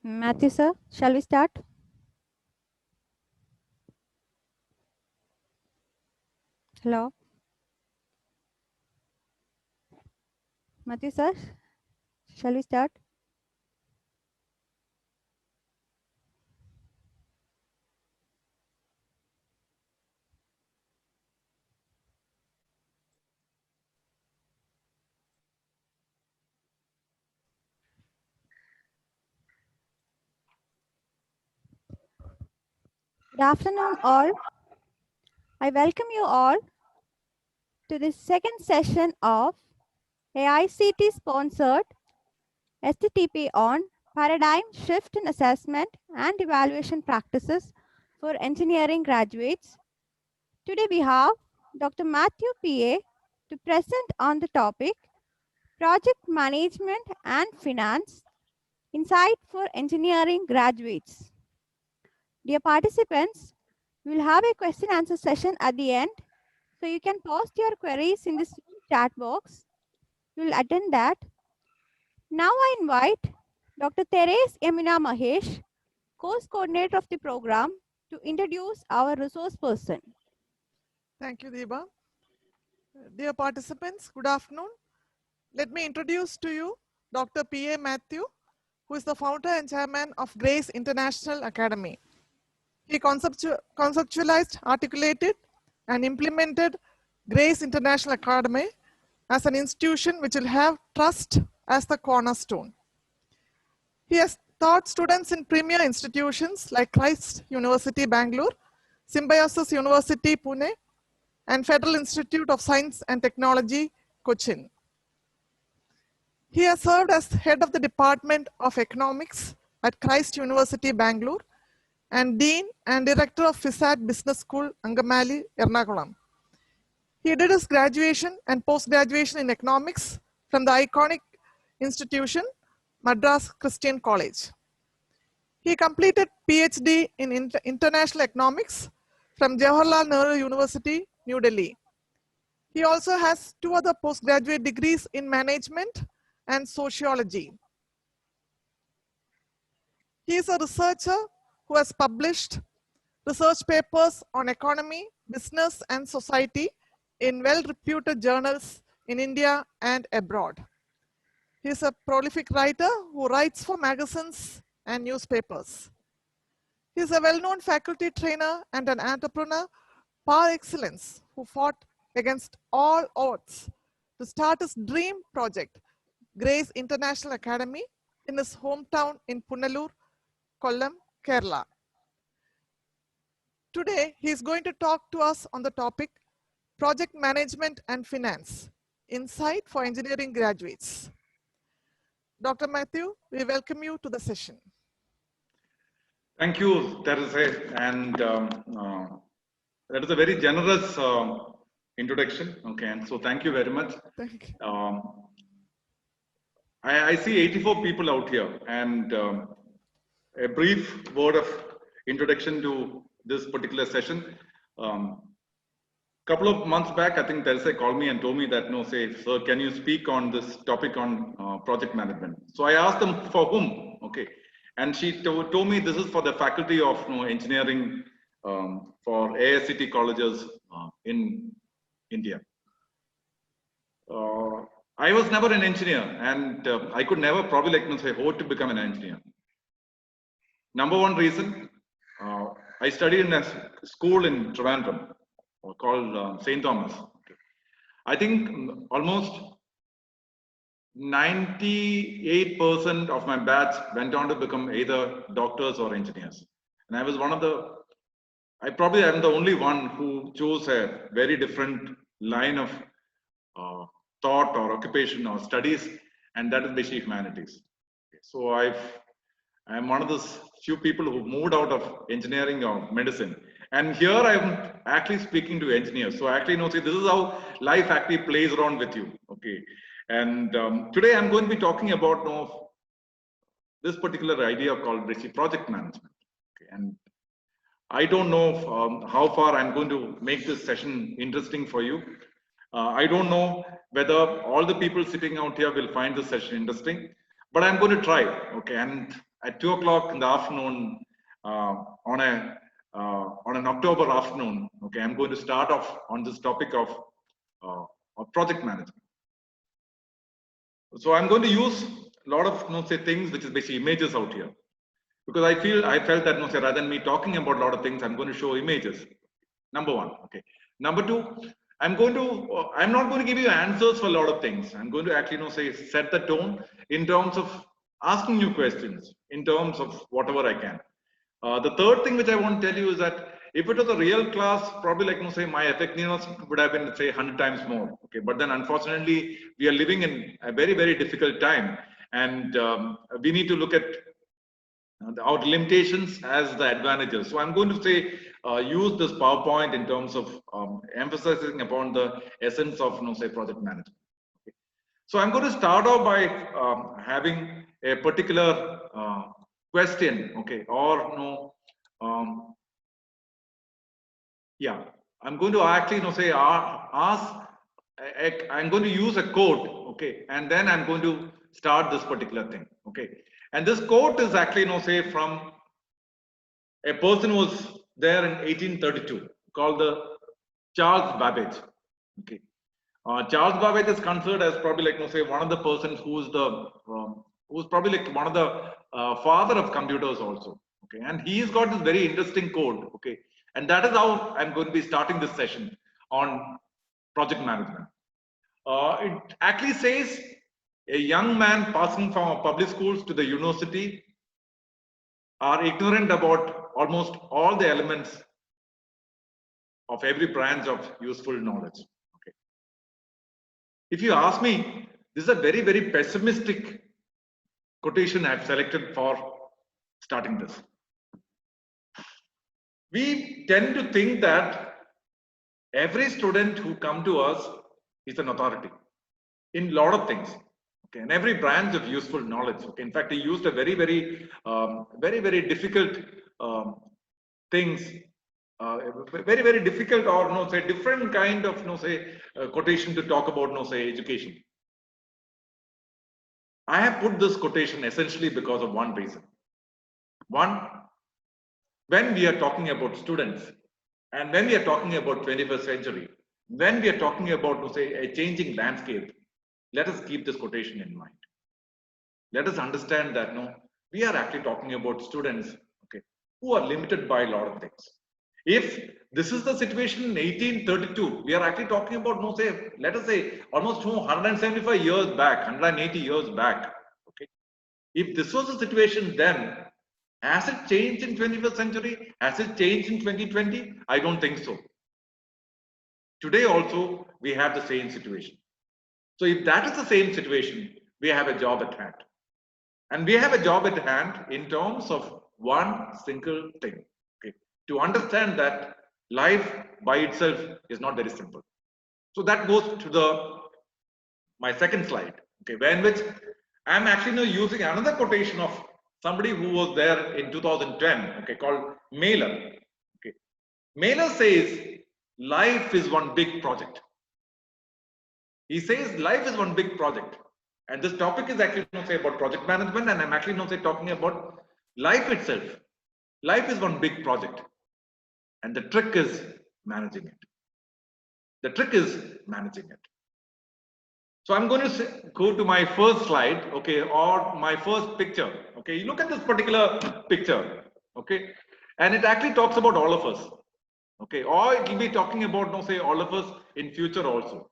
Matthew, sir, shall we start? Hello. Matthew, sir, shall we start? Good afternoon, all. I welcome you all to the second session of AICTE sponsored STTP on Paradigm Shift in Assessment and Evaluation Practices for Engineering Graduates. Today we have Dr. Matthew PA to present on the topic Project Management and Finance, Insight for Engineering Graduates. Dear participants, we will have a question answer session at the end, so you can post your queries in this chat box. We will attend that. Now I invite Dr. Therese Yamina Mahesh, course coordinator of the program, to introduce our resource person. Thank you, Deba. Dear participants, good afternoon. Let me introduce to you Dr. P.A. Matthew, who is the founder and chairman of Grace International Academy. He conceptualized, articulated, and implemented Grace International Academy as an institution which will have trust as the cornerstone. He has taught students in premier institutions like Christ University, Bangalore, Symbiosis University, Pune, and Federal Institute of Science and Technology, Cochin. He has served as head of the Department of Economics at Christ University, Bangalore, and Dean and Director of FISAT Business School, Angamali, Ernakulam. He did his graduation and post-graduation in economics from the iconic institution, Madras Christian College. He completed PhD in International Economics from Jawaharlal Nehru University, New Delhi. He also has 2 other postgraduate degrees in management and sociology. He is a researcher who has published research papers on economy, business, and society in well-reputed journals in India and abroad. He is a prolific writer who writes for magazines and newspapers. He is a well-known faculty trainer and an entrepreneur par excellence who fought against all odds to start his dream project, Grace International Academy, in his hometown in Punalur, Kollam, Kerala. Today, he is going to talk to us on the topic Project Management and Finance, Insight for Engineering Graduates. Dr. Matthew, we welcome you to the session. Thank you, Therese, and that is a very generous introduction. Okay, and so thank you very much. Thank you. I see 84 people out here, and a brief word of introduction to this particular session. Couple of months back, I think Therese called me and told me that, no, say, sir, can you speak on this topic on project management? So I asked them for whom, okay. And she told me this is for the faculty of engineering for AICTE colleges in India. I was never an engineer, and I could never probably say hope to become an engineer. Number one reason, I studied in a school in Trivandrum called St. Thomas. I think almost 98% of my batch went on to become either doctors or engineers. And I was one of the, I probably am the only one who chose a very different line of thought or occupation or studies, and that is basically humanities. So I'm one of those few people who moved out of engineering or medicine. And here I'm actually speaking to engineers. So actually, see, this is how life actually plays around with you. Okay. And today I'm going to be talking about this particular idea called project management. Okay. And I don't know how far I'm going to make this session interesting for you. I don't know whether all the people sitting out here will find this session interesting, but I'm going to try. Okay. And at 2 o'clock in the afternoon on an October afternoon. Okay, I'm going to start off on this topic of project management. So I'm going to use a lot of say things which is basically images out here, because I felt that say, rather than me talking about a lot of things, I'm going to show images. Number one. Okay. Number two, I'm not going to give you answers for a lot of things. I'm going to actually say set the tone in terms of asking you questions, in terms of whatever I can. The third thing which I want to tell you is that if it was a real class, probably like say my effectiveness would have been say 100 times more. Okay, but then unfortunately we are living in a very, very difficult time, and we need to look at our limitations as the advantages. So I'm going to say use this PowerPoint in terms of emphasizing upon the essence of say project management. Okay. So I'm going to start off by having a particular question, okay, or yeah, I'm going to actually say ask. I'm going to use a quote, okay, and then I'm going to start this particular thing, okay. And this quote is actually say from a person who was there in 1832 called the Charles Babbage, okay. Charles Babbage is considered as probably like say one of the persons who's probably like one of the father of computers also, okay. And he's got this very interesting quote, okay, and that is how I'm going to be starting this session on project management. It actually says a young man passing from public schools to the university are ignorant about almost all the elements of every branch of useful knowledge. Okay. If you ask me, this is a very, very pessimistic quotation I've selected for starting this. We tend to think that every student who come to us is an authority in a lot of things, okay, and every branch of useful knowledge. Okay, in fact, he used a very, very difficult things, very, very difficult, or say different kind of say quotation to talk about say education. I have put this quotation essentially because of one reason. One, when we are talking about students, and when we are talking about 21st century, when we are talking about say a changing landscape, let us keep this quotation in mind. Let us understand that we are actually talking about students, okay, who are limited by a lot of things. If this is the situation in 1832, we are actually talking about say, let us say almost 175 years back, 180 years back. Okay, if this was the situation then, has it changed in 21st century? Has it changed in 2020? I don't think so. Today also we have the same situation. So if that is the same situation, we have a job at hand. And we have a job at hand in terms of one single thing, okay, to understand that life by itself is not very simple. So that goes to my second slide, okay, where in which I'm actually now using another quotation of somebody who was there in 2010, okay, called Mailer. Okay. Mailer says life is one big project. He says life is one big project. And this topic is actually not say about project management, and I'm actually not say talking about life itself. Life is one big project, and the trick is managing it. The trick is managing it. So I'm going to go to my first slide, okay, or my first picture. Okay, you look at this particular picture, okay, and it actually talks about all of us, okay, or it will be talking about say all of us in future also.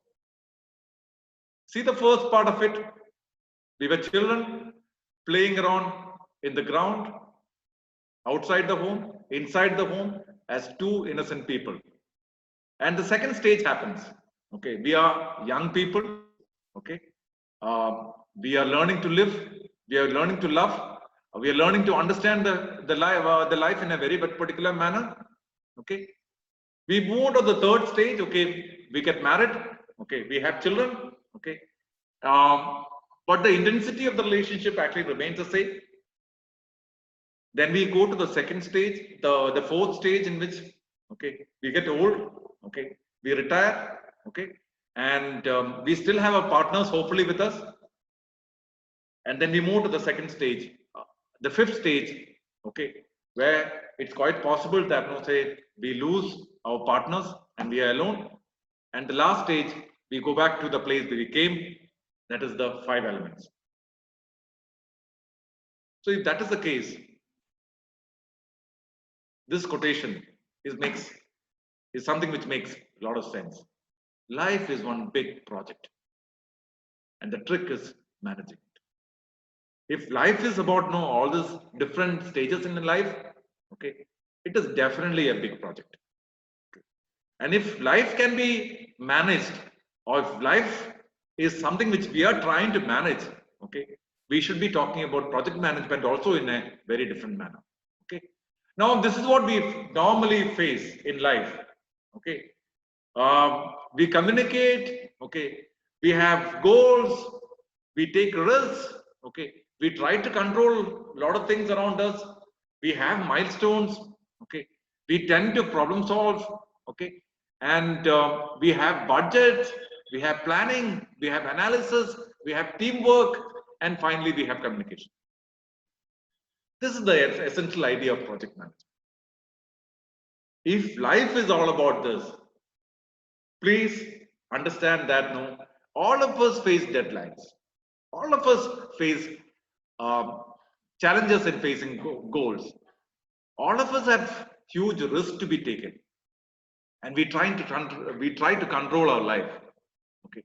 See the first part of it. We were children playing around in the ground, outside the home, inside the home, as two innocent people. And the second stage happens. Okay, we are young people. Okay, we are learning to live. We are learning to love. We are learning to understand the life in a very particular manner. Okay, we move to the third stage. Okay, we get married. Okay, we have children. Okay. But the intensity of the relationship actually remains the same. Then we go to the second stage, the fourth stage, in which okay, we get old, okay, we retire, okay, and we still have our partners hopefully with us. And then we move to the second stage, The fifth stage, okay, where it's quite possible that, no, say, we lose our partners and we are alone. And the last stage, we go back to the place where we came. That is the 5 elements. So if that is the case, this quotation is something which makes a lot of sense. Life is one big project, and the trick is managing it. If life is about all these different stages in life, okay, it is definitely a big project. Okay. And if life can be managed, or if life is something which we are trying to manage, okay, we should be talking about project management also in a very different manner. Okay. Now, this is what we normally face in life. Okay. We communicate. Okay. We have goals. We take risks. Okay. We try to control a lot of things around us. We have milestones. Okay. We tend to problem solve. Okay. And we have budget. We have planning. We have analysis. We have teamwork. And finally, we have communication. This is the essential idea of project management. If life is all about this, please understand that all of us face deadlines. All of us face challenges in facing goals. All of us have huge risks to be taken, and we try to control our life. Okay,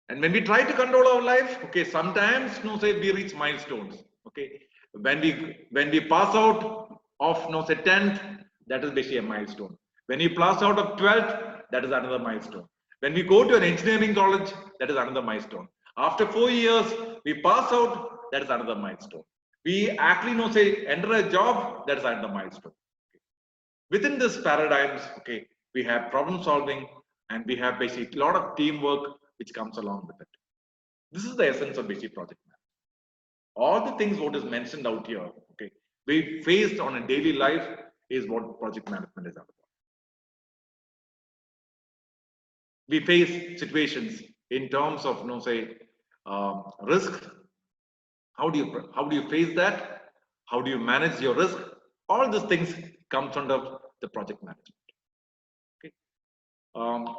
and when we try to control our life, okay, sometimes say we reach milestones. Okay, when we pass out of say 10th, that is basically a milestone. When we pass out of 12th, that is another milestone. When we go to an engineering college, that is another milestone. After 4 years, we pass out, that is another milestone. We actually say enter a job, that is another milestone. Okay. Within this paradigms, okay, we have problem solving and we have basically a lot of teamwork which comes along with it. This is the essence of basic project management. All the things what is mentioned out here, okay, we faced on a daily life is what project management is about. We face situations in terms of say risk. How do you face that? How do you manage your risk? All these things comes under the project management. Okay.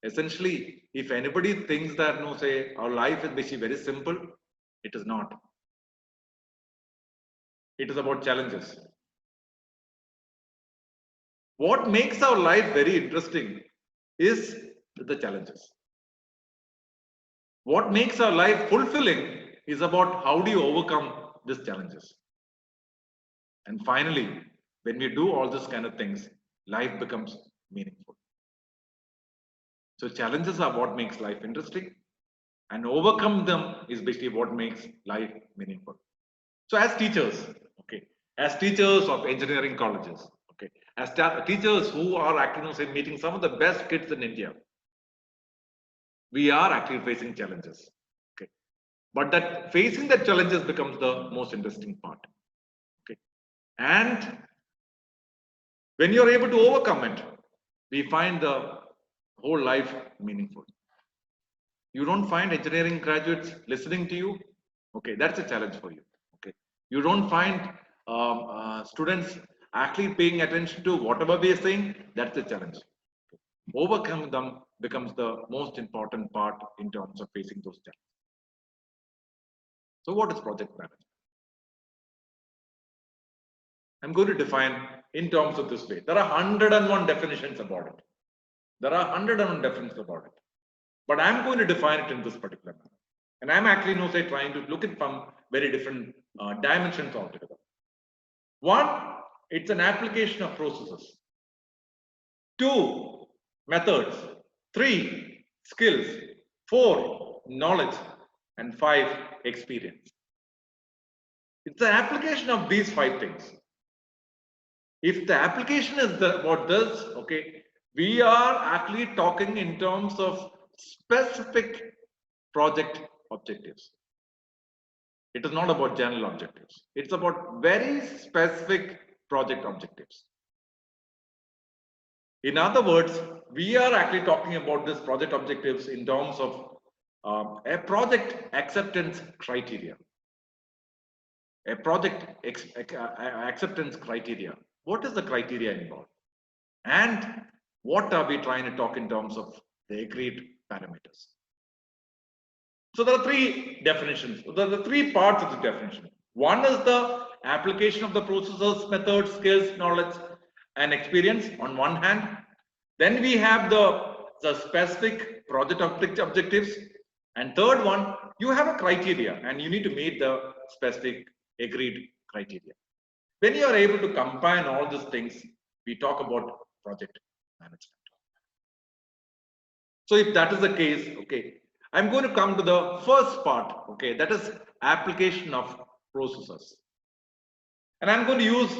Essentially, if anybody thinks that say our life is basically very simple, it is not. It is about challenges. What makes our life very interesting is the challenges. What makes our life fulfilling is about how do you overcome these challenges. And finally, when we do all these kind of things, life becomes meaningful. So challenges are what makes life interesting, and overcome them is basically what makes life meaningful. So as teachers, okay, as teachers of engineering colleges, okay, as teachers who are actually meeting some of the best kids in India, we are actually facing challenges. Okay, but that facing the challenges becomes the most interesting part. Okay, and when you're able to overcome it, we find the whole life meaningful. You don't find engineering graduates listening to you. Okay, that's a challenge for you. Okay, you don't find students actually paying attention to whatever we are saying. That's a challenge. Okay. Overcoming them becomes the most important part in terms of facing those challenges. So what is project management? I'm going to define in terms of this way. There are 101 definitions about it. There are 101 definitions about it. But I'm going to define it in this particular manner. And I'm actually trying to look at from very different dimensions altogether. One, it's an application of processes. Two, methods. Three, skills. Four, knowledge. And five, experience. It's the application of these 5 things. If the application is about this, okay, we are actually talking in terms of specific project objectives. It is not about general objectives. It's about very specific project objectives. In other words, we are actually talking about this project objectives in terms of a project acceptance criteria. a project acceptance criteria. What is the criteria involved? And what are we trying to talk in terms of the agreed parameters? So there are three definitions. There are three parts of the definition. One is the application of the processes, methods, skills, knowledge, and experience on one hand. Then we have the specific project objectives. And third one, you have a criteria and you need to meet the specific agreed criteria. When you are able to combine all these things, we talk about project management. So if that is the case, okay, I'm going to come to the first part, okay, that is application of processes. And I'm going to use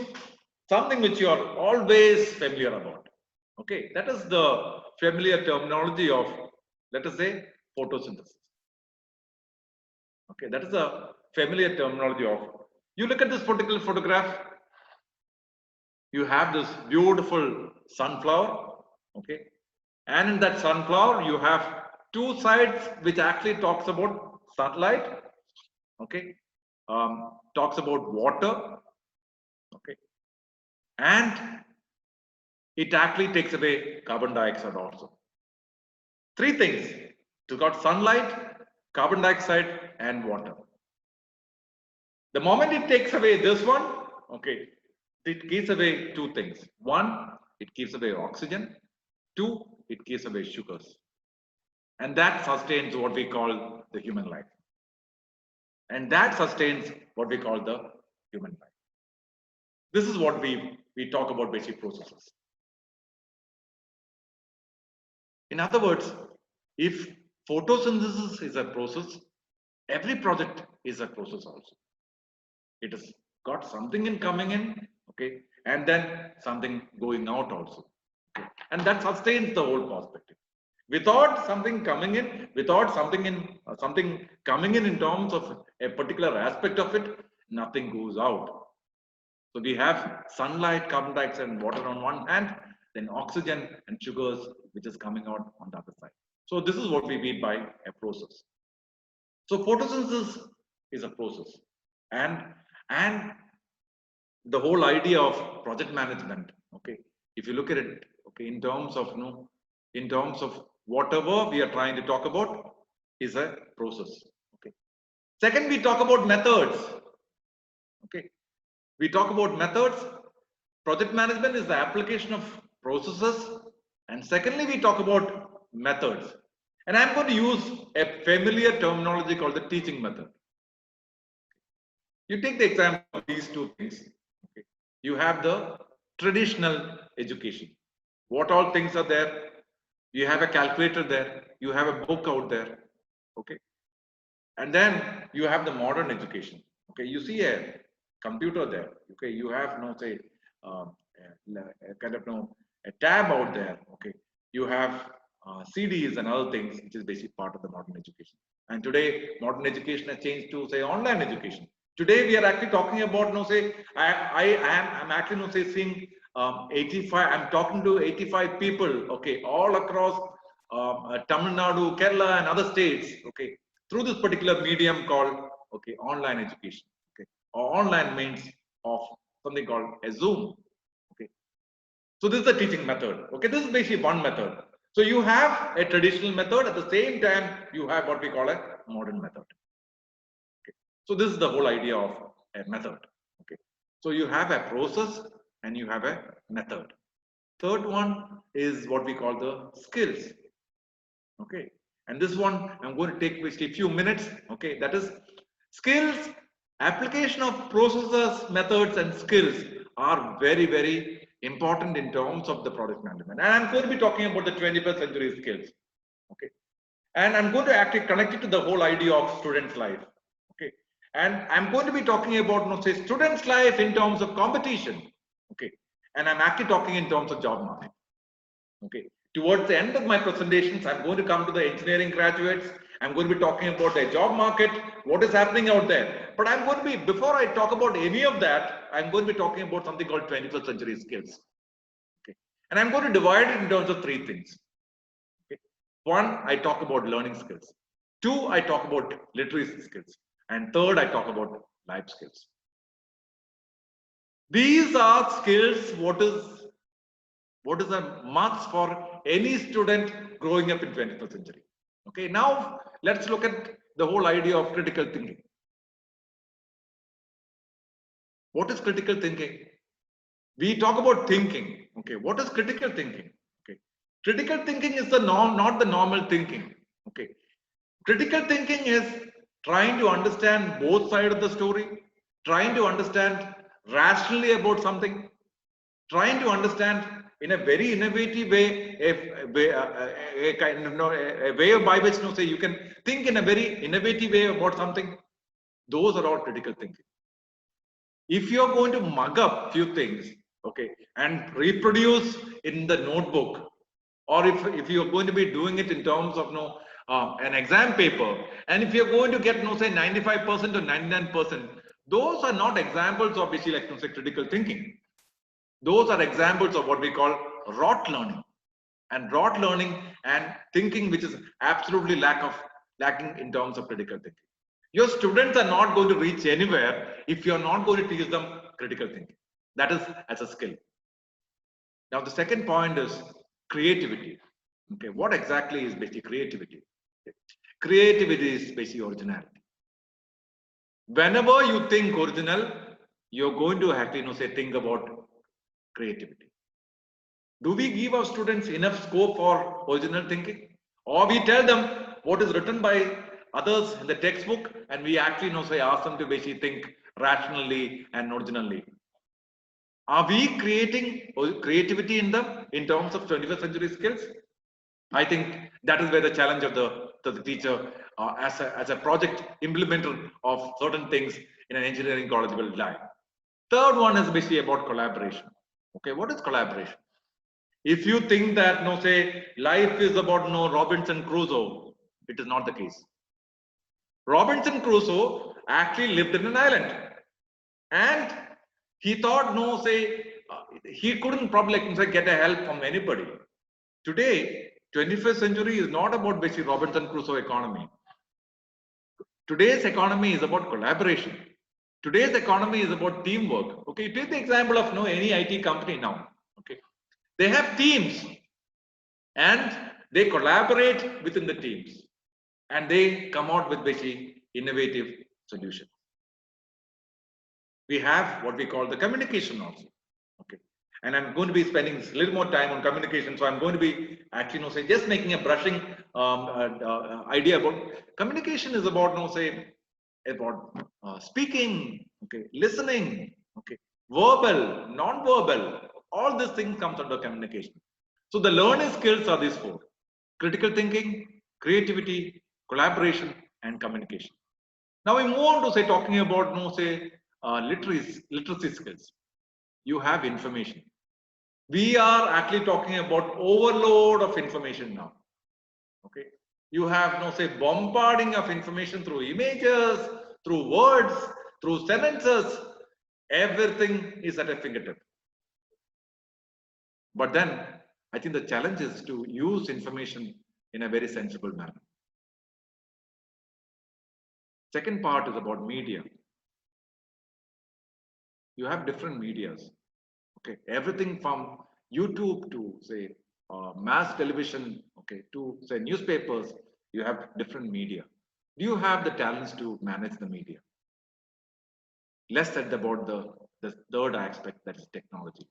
something which you are always familiar about. Okay, that is the familiar terminology of, let us say, photosynthesis. Okay, that is a familiar terminology of, you look at this particular photograph, you have this beautiful sunflower, okay, and in that sunflower you have two sides which actually talks about sunlight, okay, talks about water, okay, and it actually takes away carbon dioxide also. Three things: you got sunlight, carbon dioxide, and water. The moment it takes away this one, okay, it gives away two things. One, it gives away oxygen. Two, it gives away sugars. And that sustains what we call the human life. And that sustains what we call the human life. This is what we talk about basic processes. In other words, if photosynthesis is a process, every project is a process also. It has got something in coming in, okay, and then something going out also. Okay? And that sustains the whole perspective. Without something coming in, without something coming in terms of a particular aspect of it, nothing goes out. So we have sunlight, carbon dioxide, and water on one hand, then oxygen and sugars, which is coming out on the other side. So this is what we mean by a process. So photosynthesis is a process, and the whole idea of project management. Okay, if you look at it, okay, in terms of in terms of whatever we are trying to talk about is a process. Okay. Second, we talk about methods. Okay, we talk about methods. Project management is the application of processes, and secondly, we talk about methods. And I'm going to use a familiar terminology called the teaching method. You take the example of these two things. Okay. You have the traditional education. What all things are there? You have a calculator there. You have a book out there. Okay. And then you have the modern education. Okay. You see a computer there. Okay. You have say kind of a tab out there. Okay. You have CDs and other things, which is basic part of the modern education. And today, modern education has changed to say online education. Today, we are actually talking about I'm actually seeing 85. I'm talking to 85 people. Okay, all across Tamil Nadu, Kerala, and other states. Okay, through this particular medium called online education. Okay, or online means of something called a Zoom. Okay, so this is the teaching method. Okay, this is basically one method. So you have a traditional method, at the same time you have what we call a modern method. Okay. So this is the whole idea of a method. Okay. So you have a process and you have a method. Third one is what we call the skills. Okay. And this one I'm going to take a few minutes. Okay. That is skills, application of processes, methods, and skills are very, very important in terms of the product management. And I'm going to be talking about the 21st century skills. Okay. And I'm going to actually connect it to the whole idea of students' life. Okay. And I'm going to be talking about, say, students' life in terms of competition. Okay. And I'm actually talking in terms of job market. Okay. Towards the end of my presentations, I'm going to come to the engineering graduates. I'm going to be talking about the job market, what is happening out there. But I'm going to be, before I talk about any of that, I'm going to be talking about something called 21st century skills. Okay. And I'm going to divide it in terms of three things. Okay. One, I talk about learning skills. Two, I talk about literacy skills. And third, I talk about life skills. These are skills what is a must for any student growing up in 21st century. Okay, now let's look at the whole idea of critical thinking. What is critical thinking? We talk about thinking. Okay, what is critical thinking? Okay, critical thinking is the norm, not the normal thinking. Okay, critical thinking is trying to understand both sides of the story, trying to understand rationally about something, trying to understand in a very innovative way, a kind of, a way by which say you can think in a very innovative way about something. Those are all critical thinking. If you're going to mug up few things, okay, and reproduce in the notebook, or if you're going to be doing it in terms of an exam paper, and if you're going to get say 95% or 99%, those are not examples of basically like say critical thinking. Those are examples of what we call rote learning, and thinking which is absolutely lacking in terms of critical thinking. Your students are not going to reach anywhere if you're not going to teach them critical thinking. That is as a skill. Now the second point is creativity. Okay, what exactly is basically creativity? Creativity is basically originality. Whenever you think original, you're going to have to say think about creativity. Do we give our students enough scope for original thinking, or we tell them what is written by others in the textbook and we actually say ask them to basically think rationally and originally? Are we creating creativity in them in terms of 21st century skills? I think that is where the challenge of the teacher as a project implementer of certain things in an engineering college will lie. Third one is basically about collaboration. Okay, what is collaboration? If you think that say life is about Robinson Crusoe, it is not the case. Robinson Crusoe actually lived in an island, and he thought he couldn't probably get a help from anybody. Today, 21st century is not about basically Robinson Crusoe economy. Today's economy is about collaboration. Today's economy is about teamwork. Okay, take the example of any IT company now. Okay, they have teams and they collaborate within the teams and they come out with basically innovative solutions. We have what we call the communication also. Okay, and I'm going to be spending a little more time on communication, so I'm going to be actually just making a brushing idea about communication. Is about about speaking, okay, listening, okay, verbal, non-verbal, all these things comes under communication. So the learning skills are these four: critical thinking, creativity, collaboration, and communication. Now we move on to talking about literacy skills. You have information. We are actually talking about overload of information now. Okay, you have bombarding of information through images, through words, through sentences. Everything is at a fingertip. But then I think the challenge is to use information in a very sensible manner. Second part is about media. You have different medias. Okay, everything from YouTube to mass television, okay, to newspapers. You have different media. Do you have the talents to manage the media? Less said about the third aspect, that is technology.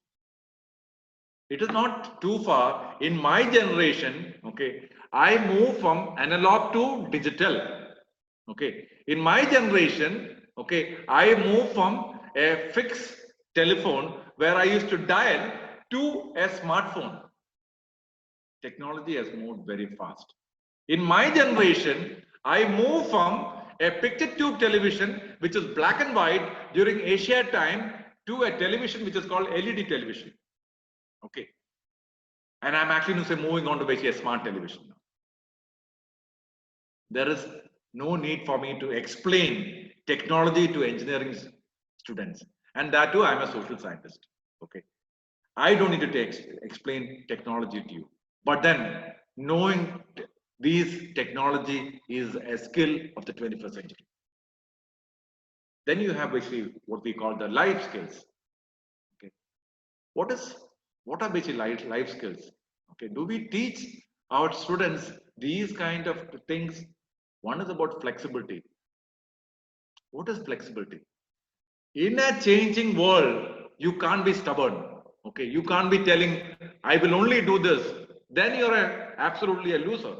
It is not too far. In my generation, okay, I moved from analog to digital. Okay, in my generation, okay, I moved from a fixed telephone where I used to dial to a smartphone. Technology has moved very fast. In my generation, I moved from a picture tube television, which is black and white during Asia time, to a television which is called LED television. Okay, and I'm actually moving on to basically a smart television now. There is no need for me to explain technology to engineering students, and that too I'm a social scientist. Okay, I don't need to explain technology to you, but then knowing these technology is a skill of the 21st century. Then you have basically what we call the life skills. What are basic life skills? Okay, do we teach our students these kind of things? One is about flexibility. What is flexibility? In a changing world, you can't be stubborn. Okay, you can't be telling, I will only do this. Then you're absolutely a loser.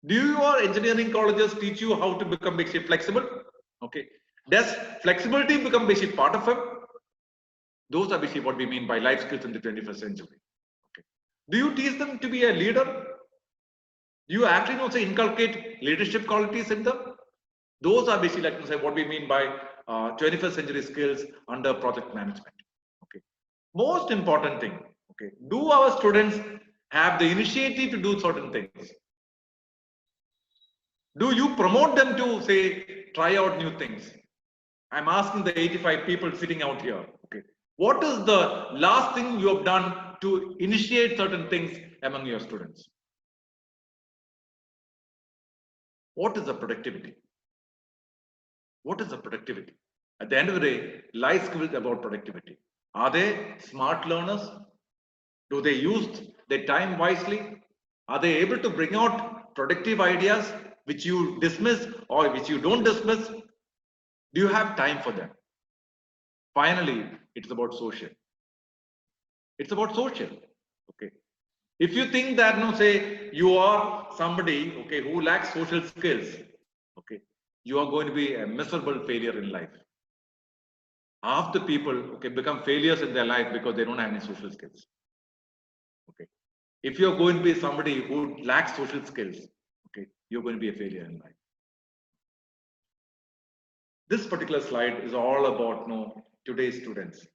Do your engineering colleges teach you how to become basically flexible? Okay. Does flexibility become basically part of it? Those are basically what we mean by life skills in the 21st century. Okay. Do you teach them to be a leader? Do you actually also inculcate leadership qualities in them? Those are basically like to say what we mean by 21st century skills under project management. Okay. Most important thing. Okay. Do our students have the initiative to do certain things? Do you promote them to say, try out new things? I'm asking the 85 people sitting out here. Okay. What is the last thing you have done to initiate certain things among your students? What is the productivity? What is the productivity? At the end of the day, life skills about productivity. Are they smart learners? Do they use their time wisely? Are they able to bring out productive ideas which you dismiss or which you don't dismiss? Do you have time for them? Finally, it's about social. It's about social. Okay. If you think that, no, say you are somebody, okay, who lacks social skills, okay, you are going to be a miserable failure in life. Half the people, okay, become failures in their life because they don't have any social skills. Okay. If you're going to be somebody who lacks social skills, okay, you're going to be a failure in life. This particular slide is all about, today's students,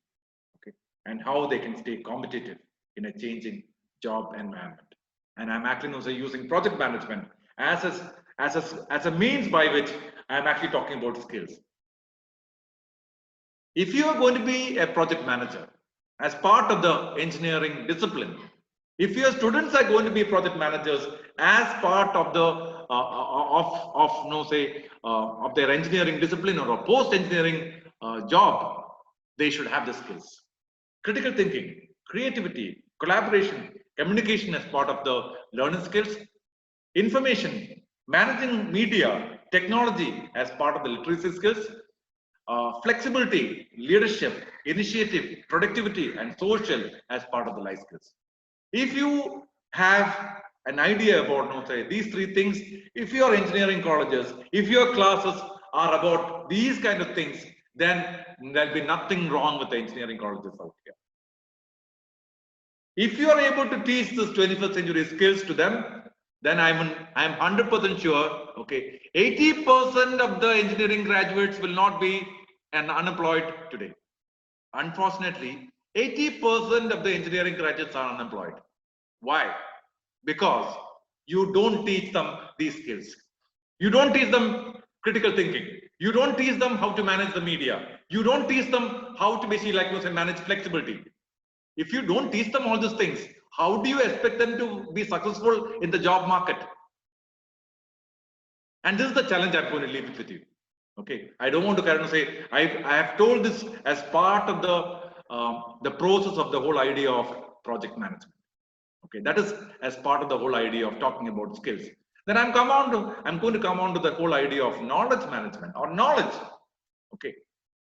okay, and how they can stay competitive in a changing job environment. And I'm actually also using project management as a means by which I'm actually talking about skills. If you are going to be a project manager as part of the engineering discipline, if your students are going to be project managers as part of the of their engineering discipline or a post-engineering job, they should have the skills. Critical thinking, creativity, collaboration, communication as part of the learning skills, information, managing media, technology as part of the literacy skills, flexibility, leadership, initiative, productivity, and social as part of the life skills. If you have an idea about these three things, if your engineering colleges, if your classes are about these kind of things, then there'll be nothing wrong with the engineering colleges out here. If you are able to teach this 21st century skills to them, then I'm 100% sure, okay, 80% of the engineering graduates will not be unemployed today. Unfortunately, 80% of the engineering graduates are unemployed. Why? Because you don't teach them these skills. You don't teach them critical thinking. You don't teach them how to manage the media. You don't teach them how to basically, like manage flexibility. If you don't teach them all these things, how do you expect them to be successful in the job market? And this is the challenge I'm going to leave it with you. Okay, I don't want to kind of say I have told this as part of the process of the whole idea of project management. Okay, that is as part of the whole idea of talking about skills. Then I'm going to come on to the whole idea of knowledge management or knowledge. Okay,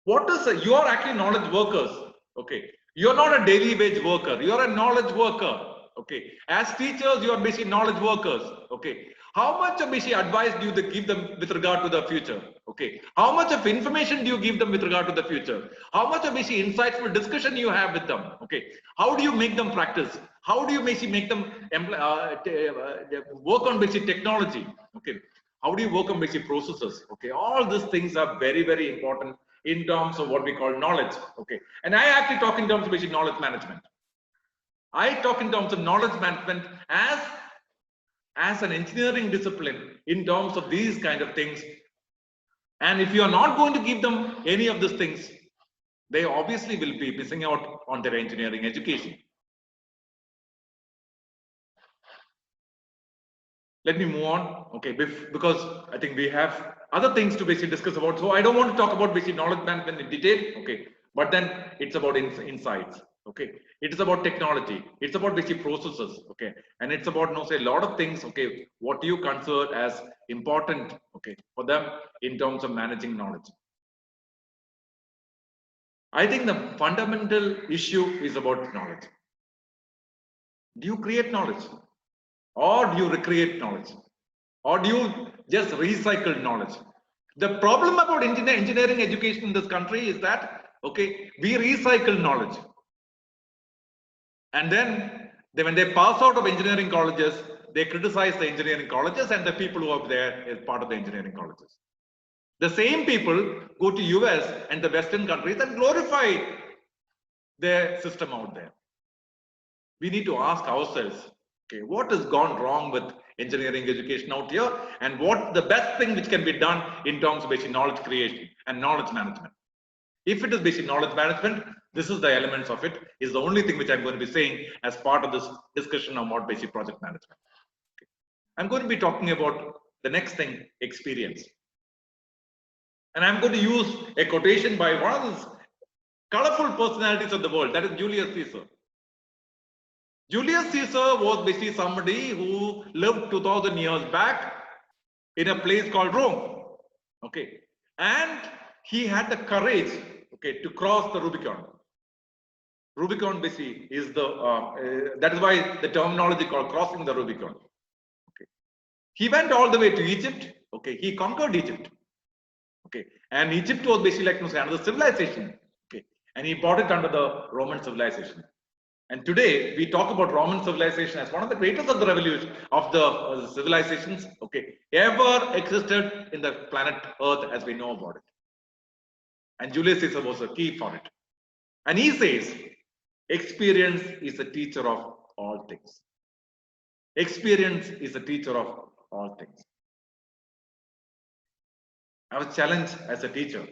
what is you are actually knowledge workers. Okay, you're not a daily wage worker. You're a knowledge worker. Okay, as teachers, you are basically knowledge workers. Okay, how much of basically advice do you give them with regard to the future? Okay, how much of information do you give them with regard to the future? How much of basically insightful discussion you have with them? Okay, how do you make them practice? How do you basically make them work on basic technology? Okay, how do you work on basic processes? Okay, all these things are very, very important in terms of what we call knowledge. Okay, and I actually talk in terms of basic knowledge management. I talk in terms of knowledge management as an engineering discipline in terms of these kind of things. And if you are not going to give them any of these things, they obviously will be missing out on their engineering education. Let me move on, okay, because I think we have other things to basically discuss about. So I don't want to talk about basic knowledge management in detail, okay, but then it's about insights, Okay, it is about technology. It's about basic processes. Okay, and it's about say a lot of things. Okay, what you consider as important. Okay, for them in terms of managing knowledge. I think the fundamental issue is about knowledge. Do you create knowledge, or do you recreate knowledge, or do you just recycle knowledge? The problem about engineering education in this country is that okay, we recycle knowledge. And then when they pass out of engineering colleges, they criticize the engineering colleges and the people who are there as part of the engineering colleges. The same people go to US and the Western countries and glorify their system out there. We need to ask ourselves, okay, what has gone wrong with engineering education out here, and what the best thing which can be done in terms of basic knowledge creation and knowledge management. If it is basic knowledge management, this is the elements of it, is the only thing which I'm going to be saying as part of this discussion about basic project management. Okay. I'm going to be talking about the next thing, experience. And I'm going to use a quotation by one of those colorful personalities of the world, that is Julius Caesar. Julius Caesar was basically somebody who lived 2000 years back in a place called Rome. Okay. And he had the courage, okay, to cross the Rubicon. Rubicon basically is the, that is why the terminology called crossing the Rubicon. Okay. He went all the way to Egypt. Okay. He conquered Egypt. Okay. And Egypt was basically like another civilization. Okay. And he brought it under the Roman civilization. And today we talk about Roman civilization as one of the greatest of the revolution of the civilizations, okay, ever existed in the planet Earth as we know about it. And Julius Caesar was a key for it. And he says, experience is the teacher of all things. Experience is the teacher of all things. Our challenge as a teacher,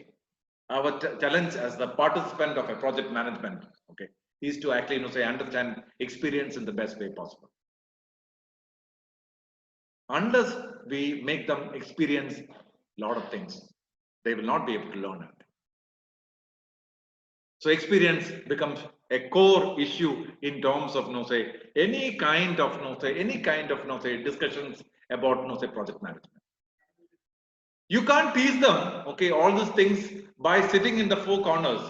our challenge as the participant of a project management, okay, is to actually say understand experience in the best way possible. Unless we make them experience a lot of things, they will not be able to learn it. So experience becomes a core issue in terms of say any kind of discussions about project management. You can't teach them okay all these things by sitting in the four corners.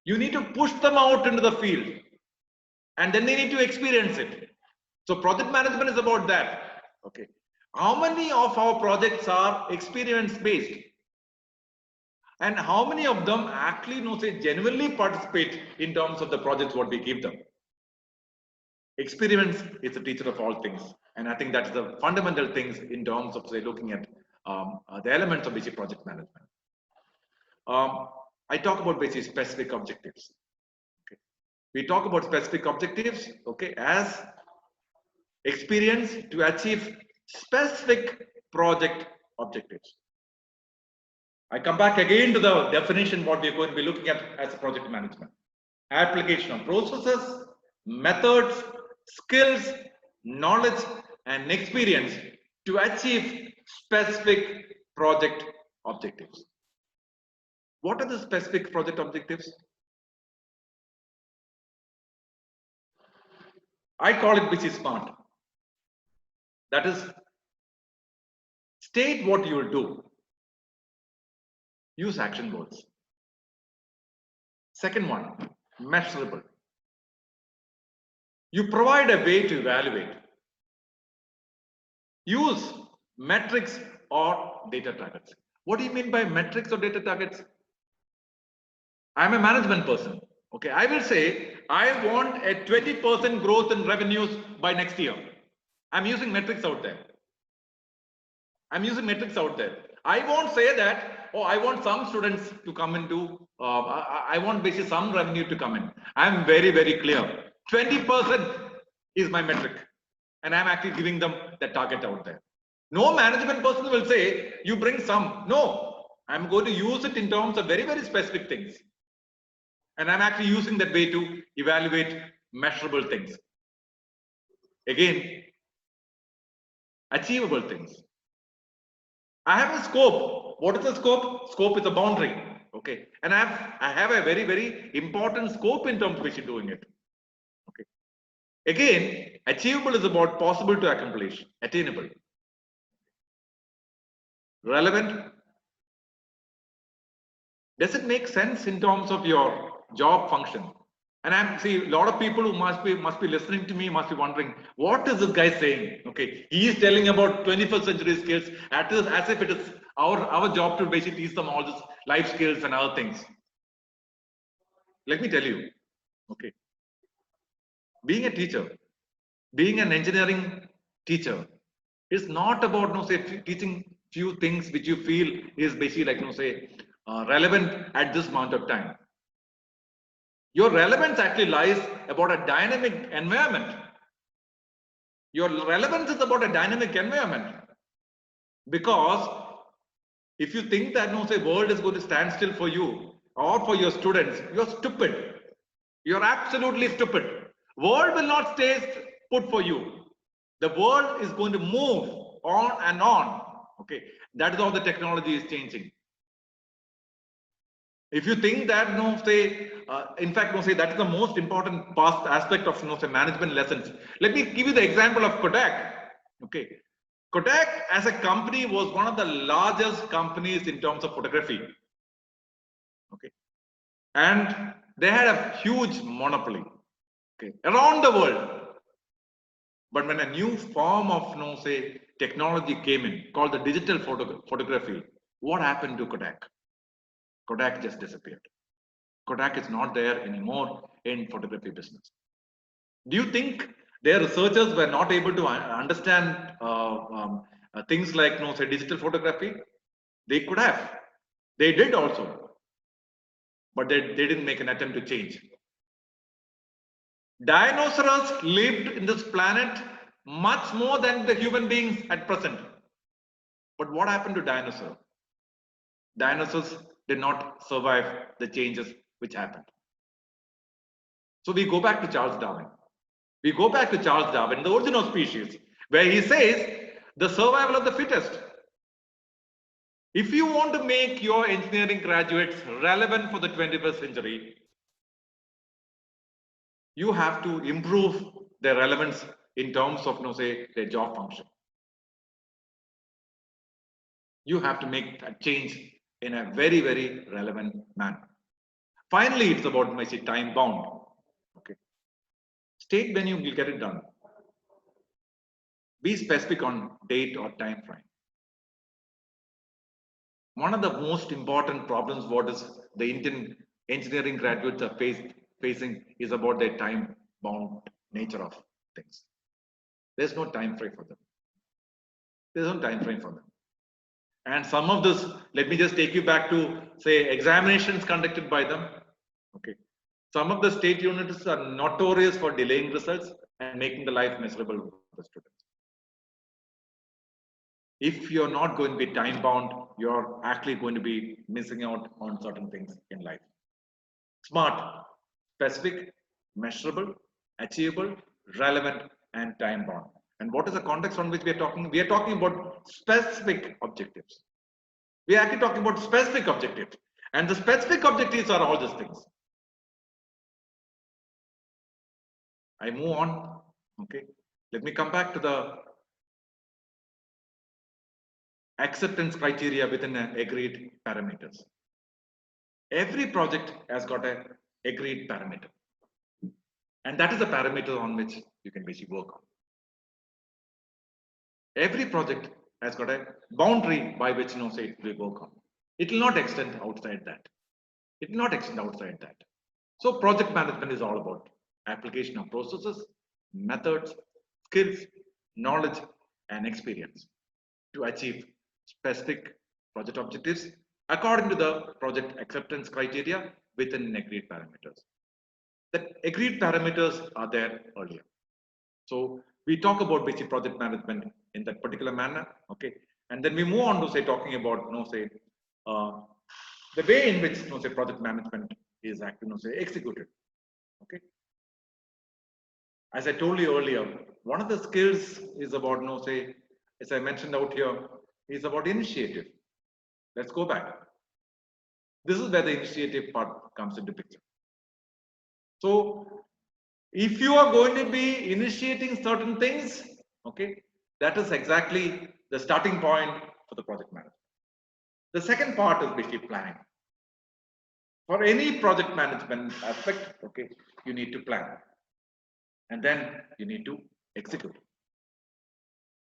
You need to push them out into the field, and then they need to experience it. So project management is about that. Okay, how many of our projects are experience based? And how many of them actually genuinely participate in terms of the projects what we give them? Experience is the teacher of all things, and I think that's the fundamental things in terms of say looking at the elements of basic project management. I talk about basic specific objectives. Okay, we talk about specific objectives. Okay, as experience to achieve specific project objectives. I come back again to the definition what we're going to be looking at as project management. Application of processes, methods, skills, knowledge, and experience to achieve specific project objectives. What are the specific project objectives? I call it which is smart. That is, state what you will do. Use action words. Second one, measurable. You provide a way to evaluate. Use metrics or data targets. What do you mean by metrics or data targets? I'm a management person. Okay, I will say I want a 20% growth in revenues by next year. I'm using metrics out there. I'm using metrics out there. I won't say that, oh, I want some students to come into, I want basically some revenue to come in. I'm very, very clear. 20% is my metric. And I'm actually giving them the target out there. No management person will say, you bring some. No, I'm going to use it in terms of very, very specific things. And I'm actually using that way to evaluate measurable things. Again, achievable things. I have a scope. What is the scope? Scope is a boundary. Okay. And I have a very, very important scope in terms of which you're doing it. Again, achievable is about possible to accomplish, attainable. Relevant. Does it make sense in terms of your job function? And I'm see a lot of people who must be listening to me must be wondering, what is this guy saying? Okay, he is telling about 21st century skills as if it is our job to basically teach them all this life skills and other things. Let me tell you, okay, being a teacher, being an engineering teacher, is not about no say teaching few things which you feel is basically like no say relevant at this amount of time. Your relevance actually lies about a dynamic environment. Your relevance is about a dynamic environment, because if you think that no say world is going to stand still for you or for your students, you're stupid. You're absolutely stupid. World will not stay put for you. The world is going to move on and on. Okay, that is how the technology is changing. If you think that no say, in fact no say that is the most important past aspect of no say management lessons. Let me give you the example of Kodak. Okay, Kodak as a company was one of the largest companies in terms of photography. Okay, and they had a huge monopoly. Okay, around the world. But when a new form of no say technology came in called the digital photography, what happened to Kodak? Kodak just disappeared. Kodak is not there anymore in photography business. Do you think their researchers were not able to understand things like no say digital photography? They could have. They did also, but they didn't make an attempt to change. Dinosaurs lived in this planet much more than the human beings at present. But what happened to dinosaurs? Dinosaurs did not survive the changes which happened. So we go back to Charles Darwin. We go back to Charles Darwin, the origin of species, where he says the survival of the fittest. If you want to make your engineering graduates relevant for the 21st century, you have to improve their relevance in terms of, no say, their job function. You have to make a change in a very, very relevant manner. Finally, it's about, I say, time bound. Okay. State when you will get it done. Be specific on date or time frame. One of the most important problems what is the Indian engineering graduates are facing is about their time bound nature of things. There's no time frame for them. There's no time frame for them. And some of this, let me just take you back to say examinations conducted by them. Okay. Some of the state units are notorious for delaying results and making the life miserable for the students. If you're not going to be time bound, you're actually going to be missing out on certain things in life. Smart, specific, measurable, achievable, relevant, and time bound. And what is the context on which we are talking? We are talking about specific objectives. We are actually talking about specific objectives. And the specific objectives are all these things. I move on. Okay. Let me come back to the acceptance criteria within agreed parameters. Every project has got an agreed parameter. And that is the parameter on which you can basically work on. Every project has got a boundary by which say it will work on. It will not extend outside that. It will not extend outside that. So project management is all about application of processes, methods, skills, knowledge, and experience to achieve specific project objectives according to the project acceptance criteria within agreed parameters. The agreed parameters are there earlier. So we talk about basic project management in that particular manner, okay? And then we move on to say talking about the way in which say project management is actually say executed, okay? As I told you earlier, one of the skills is about say, as I mentioned out here, is about initiative. Let's go back. This is where the initiative part comes into picture. So If you are going to be initiating certain things, okay, that is exactly the starting point for the project manager. The second part is basically planning. For any project management aspect, okay, you need to plan, and then you need to execute.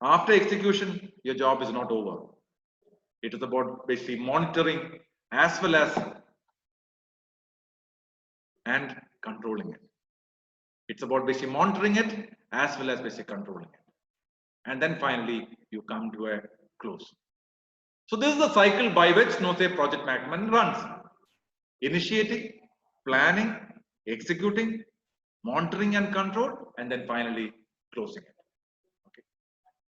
After execution, your job is not over. It is about basically monitoring as well as and controlling it. It's about basically monitoring it as well as basically controlling it. And then finally, you come to a close. So this is the cycle by which project management runs. Initiating, planning, executing, monitoring and control, and then finally closing it. Okay.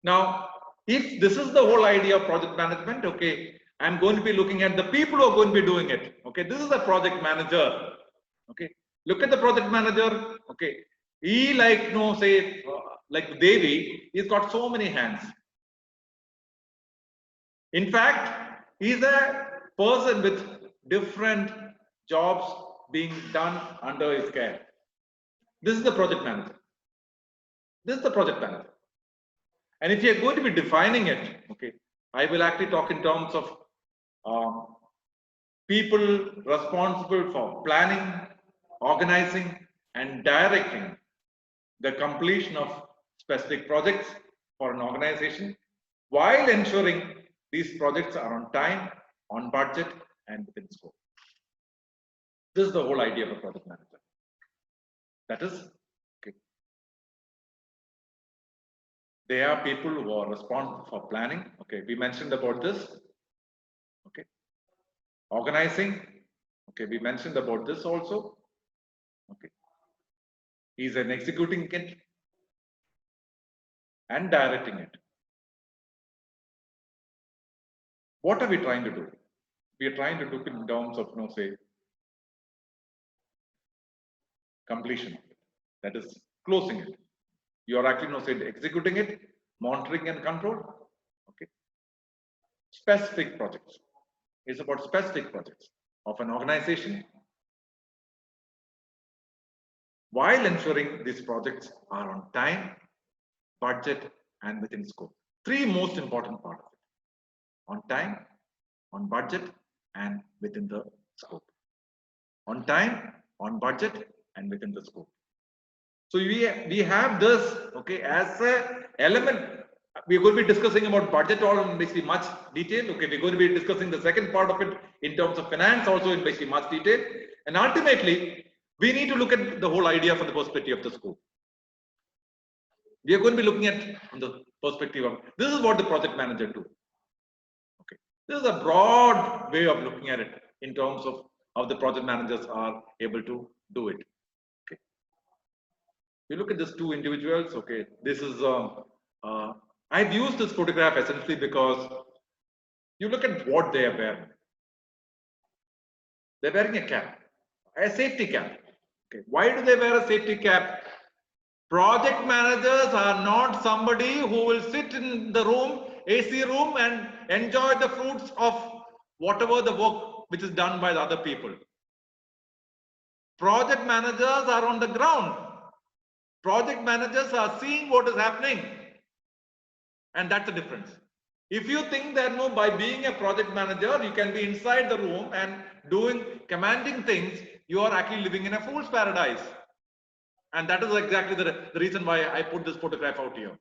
Now, if this is the whole idea of project management, okay, I'm going to be looking at the people who are going to be doing it. Okay, this is the project manager. Okay, look at the project manager. Okay, he like like Devi, he's got so many hands. In fact, he's a person with different jobs being done under his care. This is the project manager. This is the project manager. And if you're going to be defining it, okay, I will actually talk in terms of people responsible for planning, organizing, and directing the completion of specific projects for an organization while ensuring these projects are on time, on budget, and within scope. This is the whole idea of a project manager. That is, okay, they are people who are responsible for planning. Okay, we mentioned about this. Okay, organizing. Okay, we mentioned about this also. Okay, he's an executing it and directing it. What are we trying to do? We are trying to do it in terms of completion. That is closing it. You are actually executing it, monitoring and control. Okay. Specific projects. It's about specific projects of an organization while ensuring these projects are on time, budget, and within scope. Three most important parts of it: on time, on budget, and within the scope. On time, on budget, and within the scope. So we have this, okay, as a element. We're going to be discussing about budget all in basically much detail. Okay, we're going to be discussing the second part of it in terms of finance also in basically much detail. And ultimately, we need to look at the whole idea from the perspective of the scope. We are going to be looking at from the perspective of this is what the project manager do. Okay, this is a broad way of looking at it in terms of how the project managers are able to do it. Okay, you look at these two individuals. Okay, this is I've used this photograph essentially because you look at what they are wearing. They're wearing a cap, a safety cap. Okay, why do they wear a safety cap? Project managers are not somebody who will sit in the room, AC room, and enjoy the fruits of whatever the work which is done by the other people. Project managers are on the ground. Project managers are seeing what is happening. And that's the difference. If you think that no, by being a project manager, you can be inside the room and doing commanding things, you are actually living in a fool's paradise. And that is exactly the reason why I put this photograph out here.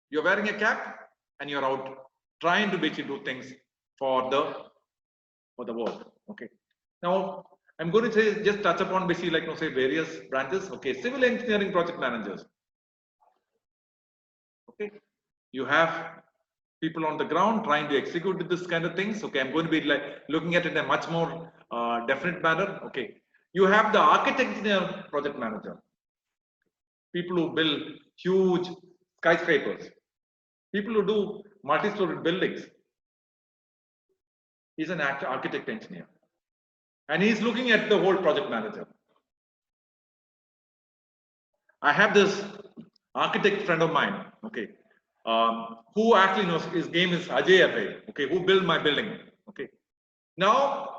You're wearing a cap and you're out trying to basically do things for the work. Okay. Now I'm going to just touch upon basically like various branches. Okay, civil engineering project managers. Okay, you have people on the ground trying to execute this kind of things. Okay, I'm going to be like looking at it in a much more definite manner. Okay, you have the architect engineer project manager, people who build huge skyscrapers, people who do multi-story buildings. He's an architect engineer, and he's looking at the whole project manager. I have this architect friend of mine, okay, who actually knows his name is Ajay Abhay, okay, who built my building, okay. Now,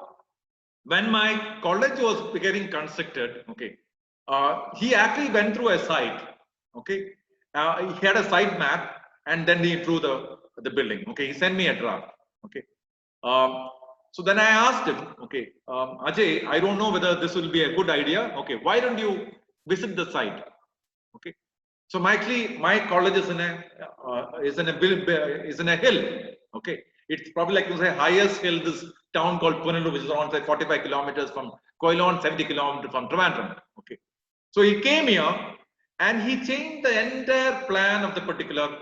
when my college was getting constructed, okay, he actually went through a site. Okay, he had a site map, and then he drew the building. Okay, he sent me a draft. Okay, so then I asked him, okay, Ajay, I don't know whether this will be a good idea. Okay, why don't you visit the site? Okay, so my college is in a hill. Okay, it's probably like you say highest hill. This town called Punalur, which is around say 45 kilometers from Koilon, 70 kilometers from Trivandrum. Okay, so he came here and he changed the entire plan of the particular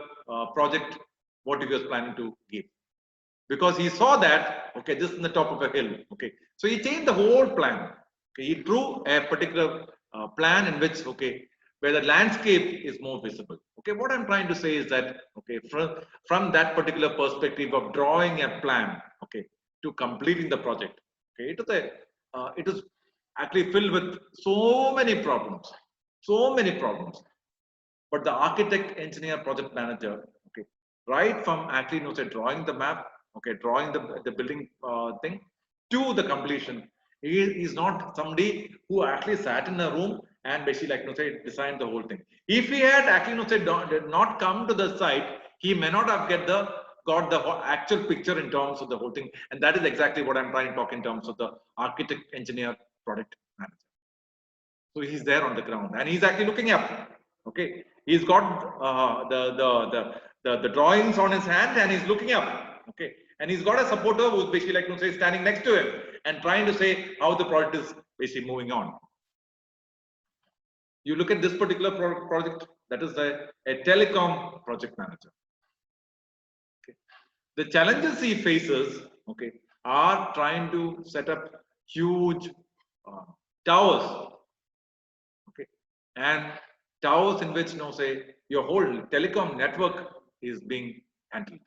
project what he was planning to give, because he saw that, okay, this is the top of a hill. Okay, so he changed the whole plan. Okay, he drew a particular plan in which, okay, where the landscape is more visible. Okay, what I'm trying to say is that, okay, from that particular perspective of drawing a plan, okay, to completing the project, okay, it is actually filled with so many problems, but the architect, engineer, project manager, okay, right from actually, say, drawing the map, okay, drawing the building thing to the completion, he is not somebody who actually sat in a room and basically, like, say, designed the whole thing. If he had actually, say, did not come to the site, he may not have got the actual picture in terms of the whole thing. And that is exactly what I'm trying to talk in terms of the architect, engineer, product manager. So he's there on the ground and he's actually looking up. Okay, he's got the drawings on his hand and he's looking up. Okay, and he's got a supporter who's basically, like, say, standing next to him and trying to say how the project is basically moving on. You look at this particular project, that is a telecom project manager. Okay, the challenges he faces, okay, are trying to set up huge towers. Okay, and towers in which, say, your whole telecom network is being handled,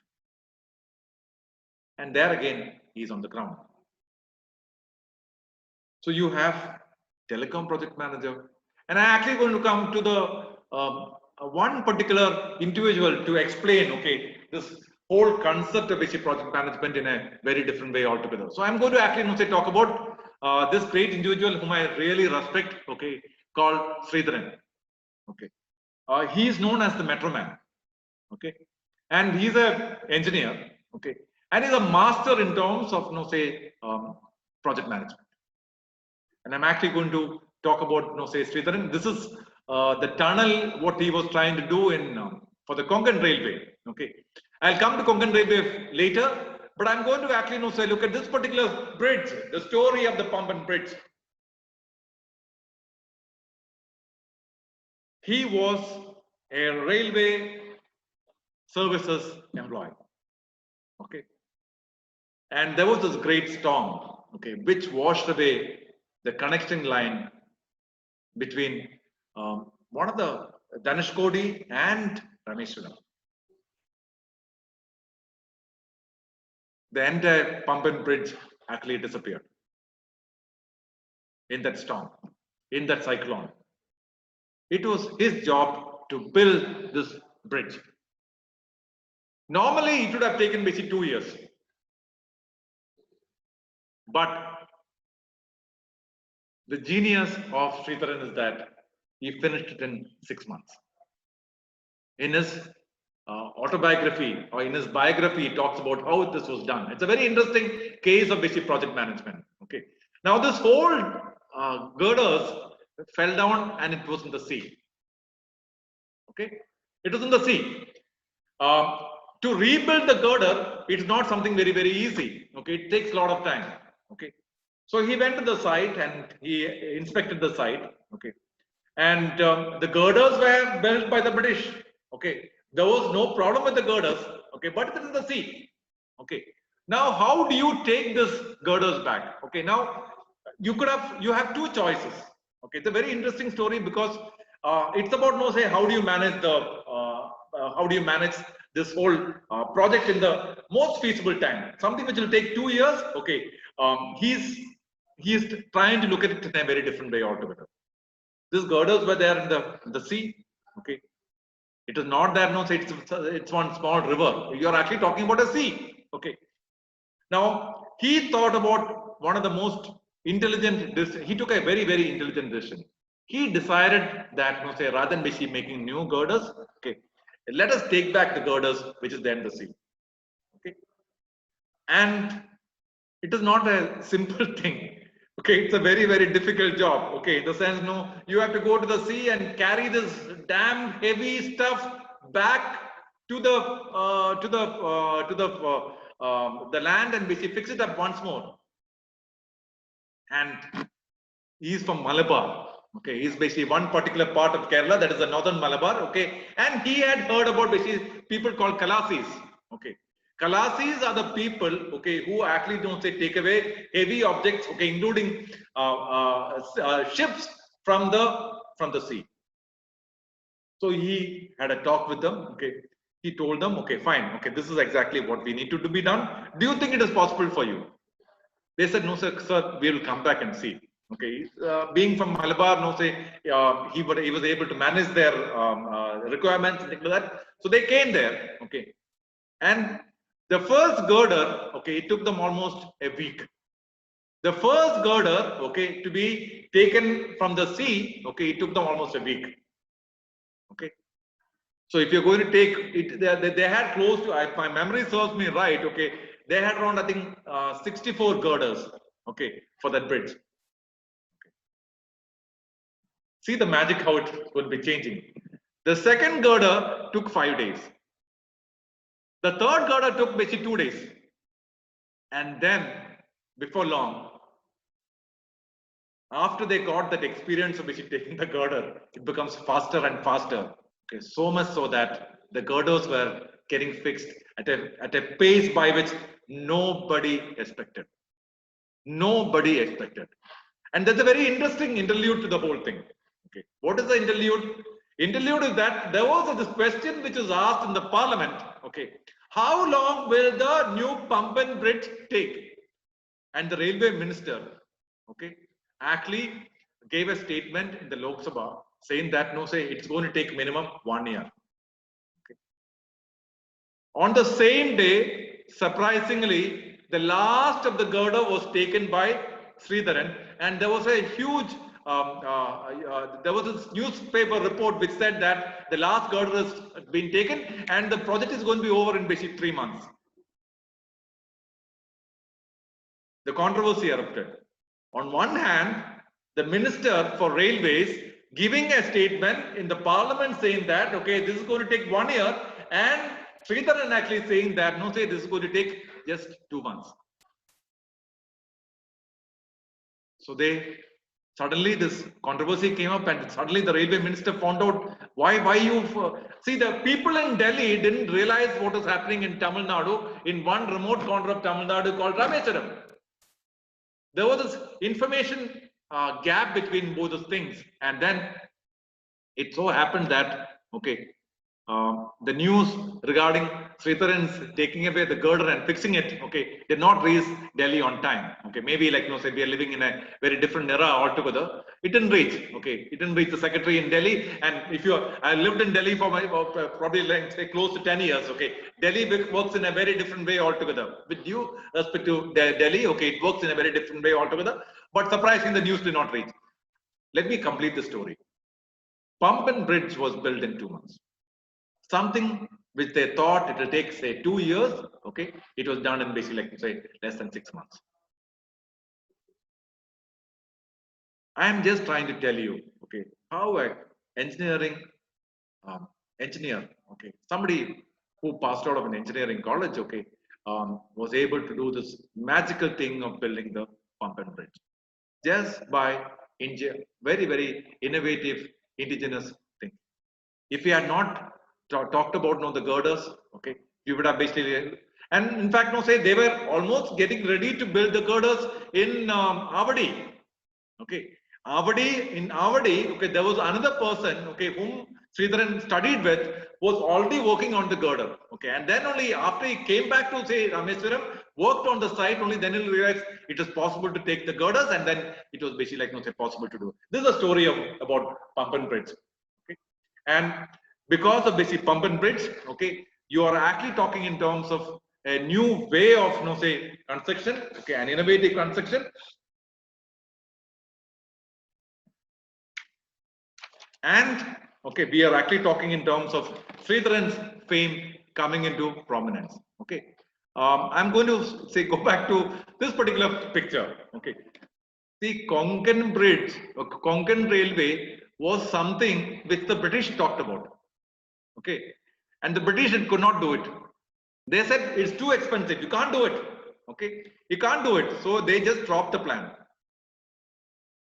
and there again he is on the ground. So you have telecom project manager, and I actually going to come to the one particular individual to explain, okay, this whole concept of basic project management in a very different way altogether. So I'm going to actually, say, talk about this great individual whom I really respect, okay, called Sridharan. Okay, he is known as the Metro Man. Okay, and he's a engineer. Okay, and he's a master in terms of, say, project management. And I'm actually going to talk about, say, Sridharan. This is the tunnel what he was trying to do in for the Konkan Railway. Okay, I'll come to Konkan Railway later, but I'm going to actually, say, look at this particular bridge, the story of the Pamban Bridge. He was a railway services employee. Okay, and there was this great storm, okay, which washed away the connecting line between one of the Dhanushkodi and Rameshwaram. The entire Pamban Bridge actually disappeared in that storm, in that cyclone. It was his job to build this bridge. Normally, it would have taken basically 2 years. But the genius of Sridharan is that he finished it in 6 months. In his autobiography or in his biography, he talks about how this was done. It's a very interesting case of basic project management. Okay. Now, this whole girders fell down and it was in the sea. Okay. It was in the sea. To rebuild the girder, it's not something very, very easy. Okay. It takes a lot of time. Okay. So he went to the site and he inspected the site. Okay. And the girders were built by the British. Okay. There was no problem with the girders. Okay. But it's in the sea. Okay. Now, how do you take this girders back? Okay. Now, you have two choices. Okay. It's a very interesting story because it's about, say, how do you manage this whole project in the most feasible time? Something which will take 2 years. Okay. He's trying to look at it in a very different way altogether. These girders were there in the sea. Okay, it is not there. No, say it's one small river. You are actually talking about a sea. Okay. Now he thought about one of the most intelligent. He took a very, very intelligent decision. he decided that, no, say, rather than basically making new girders, okay, let us take back the girders, which is then the sea. Okay, and it is not a simple thing. Okay, it's a very, very difficult job. Okay, in the sense, no, you have to go to the sea and carry this damn heavy stuff back to the land and basically fix it up once more. And he's from Malabar. Okay, he's basically one particular part of Kerala, that is the northern Malabar. Okay, and he had heard about basically people called Kalasis. Okay, Kalasis are the people, okay, who actually don't say take away heavy objects, okay, including ships from the sea. So he had a talk with them. Okay, he told them, okay, fine, okay, this is exactly what we need to be done. Do you think it is possible for you? They said, no, sir, we will come back and see. Okay, being from Malabar, no, say he was able to manage their requirements and things like that. So they came there. Okay, and the first girder, okay, it took them almost a week. The first girder, okay, to be taken from the sea, okay, it took them almost a week. Okay, so if you're going to take it, they had close to, if my memory serves me right, okay, they had around, I think, 64 girders, okay, for that bridge. Okay. See the magic how it will be changing. The second girder took 5 days. The third girder took basically 2 days. And then, before long, after they got that experience of basically taking the girder, it becomes faster and faster. Okay, so much so that the girders were getting fixed at a pace by which nobody expected. Nobody expected. And that's a very interesting interlude to the whole thing. Okay, what is the interlude? Interlude is that there was this question which was asked in the parliament. Okay, how long will the new pump and bridge take? And the railway minister, okay, actually gave a statement in the Lok Sabha saying that, no, say it's going to take minimum 1 year. Okay. On the same day, surprisingly, the last of the girder was taken by Sridharan, and there was a huge there was a newspaper report which said that the last girder has been taken and the project is going to be over in basically 3 months. The controversy erupted. On one hand, the Minister for Railways giving a statement in the parliament saying that, okay, this is going to take 1 year, and Sridharan actually saying that, no, say this is going to take just 2 months. So suddenly this controversy came up, and suddenly the railway minister found out why you see, the people in Delhi didn't realize what was happening in Tamil Nadu, in one remote corner of Tamil Nadu called Rameswaram. There was this information gap between both those things, and then it so happened that, okay, the news regarding Sridharan's taking away the girder and fixing it, okay, did not reach Delhi on time. Okay, maybe like, no, say we are living in a very different era altogether. It didn't reach. Okay, it didn't reach the secretary in Delhi. And if I lived in Delhi for probably like say close to 10 years. Okay, Delhi works in a very different way altogether. With due respect to Delhi, okay, it works in a very different way altogether. But surprisingly, the news did not reach. Let me complete the story. Pump and bridge was built in 2 months. Something which they thought it will take, say, 2 years, okay, it was done in basically, like, say, less than 6 months. I am just trying to tell you, okay, how a engineering engineer, okay, somebody who passed out of an engineering college, okay, was able to do this magical thing of building the pump and bridge just by very, very innovative indigenous thing. If we had not talked about the girders, okay, we would have basically, and in fact, say they were almost getting ready to build the girders in Avadi. Okay, in Avadi, okay, there was another person, okay, whom Sridharan studied with, was already working on the girder. Okay, and then only after he came back to, say, Rameswaram, worked on the site, only then he realized it is possible to take the girders, and then it was basically like, say, possible to do. This is a story about pump and bridge. Okay, and because of basically pump and bridge, okay, you are actually talking in terms of a new way of, say, construction, okay, an innovative construction. And okay, we are actually talking in terms of Sridharan's fame coming into prominence. Okay, I'm going to say go back to this particular picture. Okay, the Konkan Bridge, Konkan Railway was something which the British talked about. Okay, and the British could not do it. They said it's too expensive, you can't do it. Okay, you can't do it, so they just dropped the plan.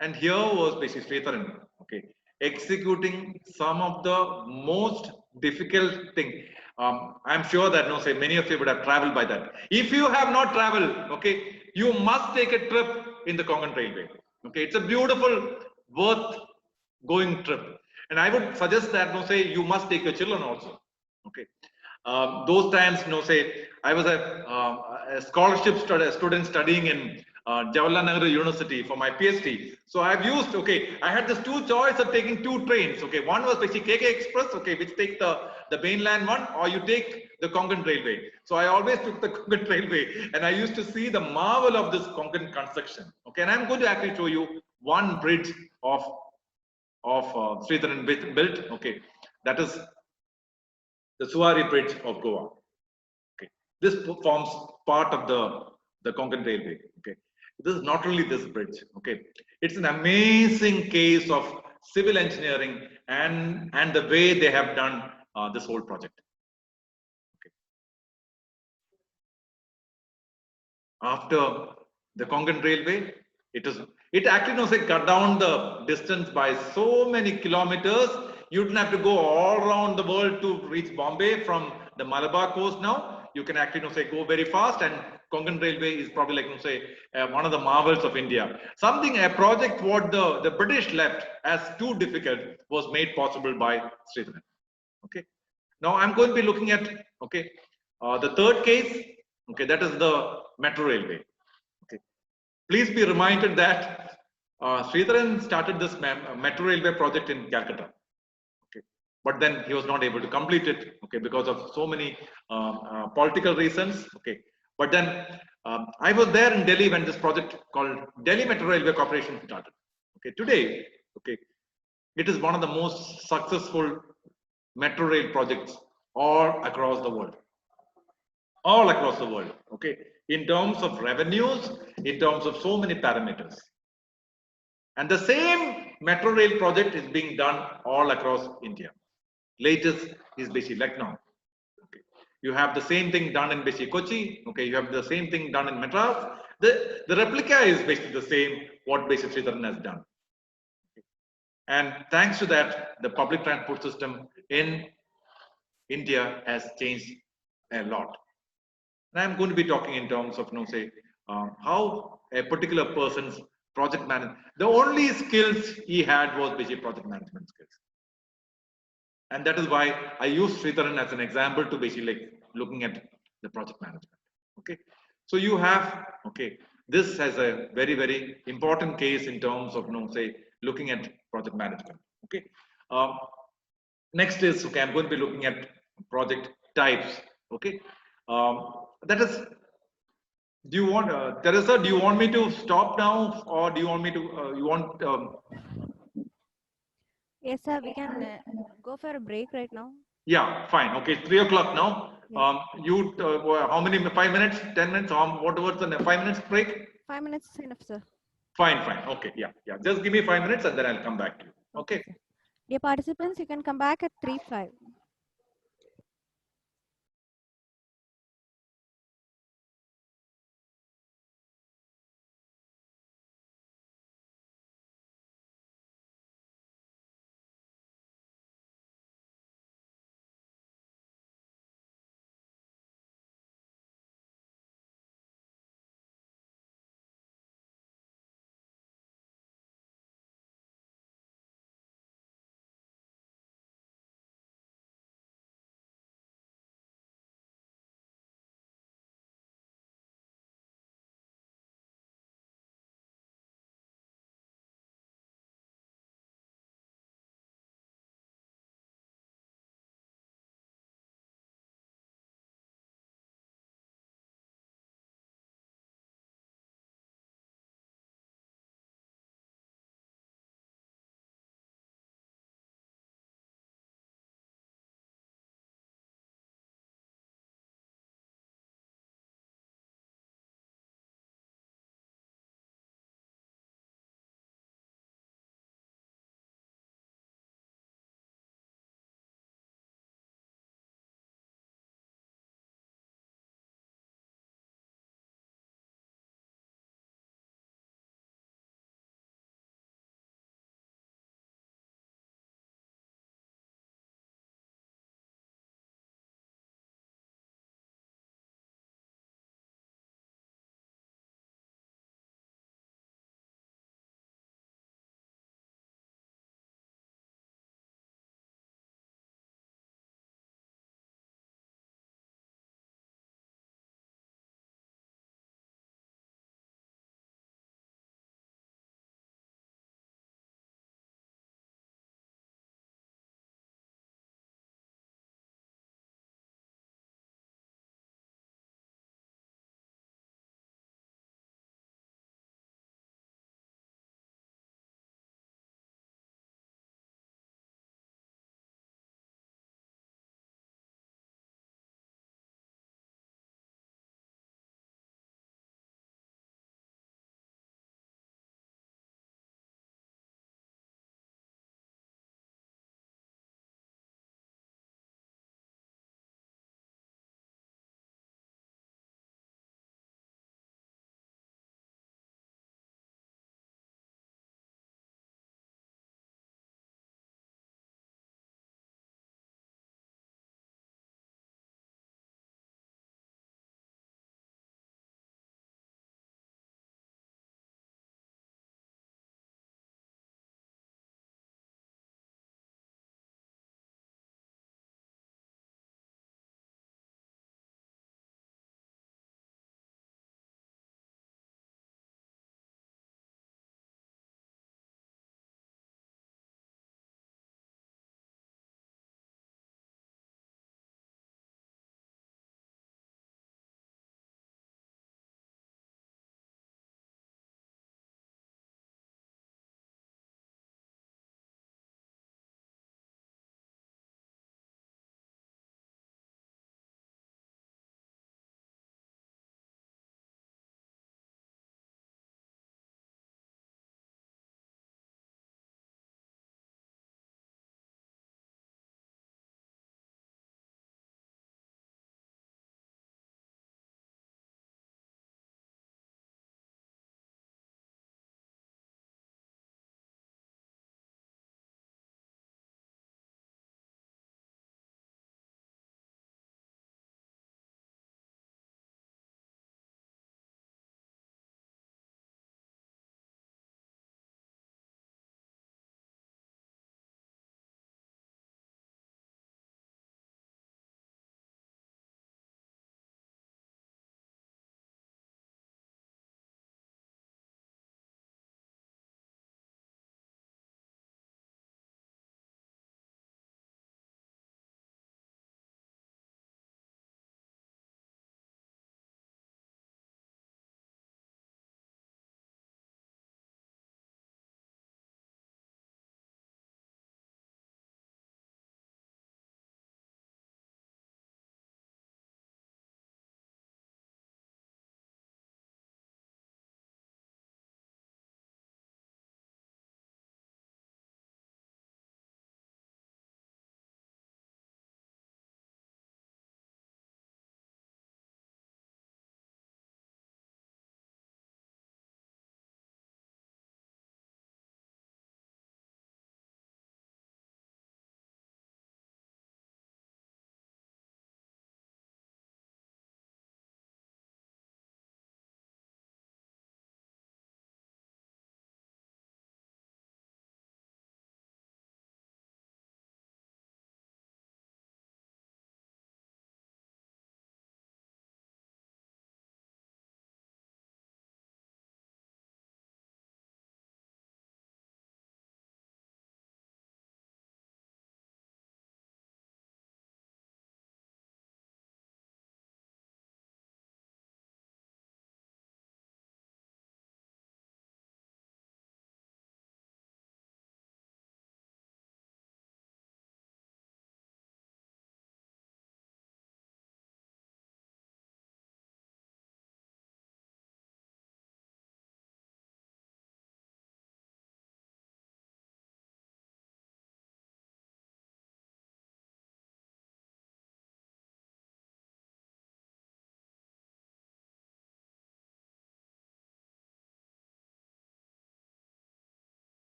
And here was basically Sridharan, okay, executing some of the most difficult thing. I'm sure that no, say many of you would have traveled by that. If you have not traveled, okay, you must take a trip in the Konkan Railway. Okay, it's a beautiful, worth going trip. And I would suggest that no, say you must take your children also. Okay, those times, say I was a scholarship student studying in Jawaharlal Nehru University for my PhD. So I've used, okay, I had this two choice of taking two trains. Okay, one was basically KK Express, okay, which take the mainland one, or you take the Konkan Railway. So I always took the Konkan Railway, and I used to see the marvel of this Konkan construction. Okay, and I'm going to actually show you one bridge of Sridharan built. Okay, that is the Suwari Bridge of Goa. Okay, this forms part of the Konkan Railway. Okay, this is not only this bridge. Okay, it's an amazing case of civil engineering and the way they have done this whole project. Okay, after the Konkan Railway, it actually cut down the distance by so many kilometers. You didn't have to go all around the world to reach Bombay from the Malabar coast. Now you can actually go very fast, and Konkan Railway is probably one of the marvels of India. A project what the British left as too difficult was made possible by Sridharan. Okay, now I'm going to be looking at the third case. Okay, that is the metro railway. Okay, please be reminded that Sridharan started this metro railway project in Calcutta. Okay, but then he was not able to complete it. Okay, because of so many political reasons. Okay, but then I was there in Delhi when this project called Delhi Metro Railway Corporation started. Okay, today, okay, it is one of the most successful metro rail projects all across the world. All across the world. Okay, in terms of revenues, in terms of so many parameters. And the same metro rail project is being done all across India. Latest is basically Lucknow. Okay. You have the same thing done in basically Kochi. Okay, you have the same thing done in Madras. The replica is basically the same what basically Sridharan has done. Okay. And thanks to that, the public transport system in India has changed a lot. And I'm going to be talking in terms of, how a particular person's project management, the only skills he had was basically project management skills. And that is why I use Sridharan as an example to basically looking at the project management. Okay. So you have, okay, this has a very, very important case in terms of, looking at project management. Okay. Next is, okay, I'm going to be looking at project types. Okay. That is, do you want, Teresa, do you want me to stop now, or do you want me to, you want? Yes, sir. We can go for a break right now. Yeah, fine. Okay, 3 o'clock now. Yeah. How many, 5 minutes, 10 minutes, what was the 5 minutes break? 5 minutes is enough, sir. Fine, fine. Okay, yeah, yeah. Just give me 5 minutes and then I'll come back to you. Okay. Sir. Dear participants, you can come back at 3:05.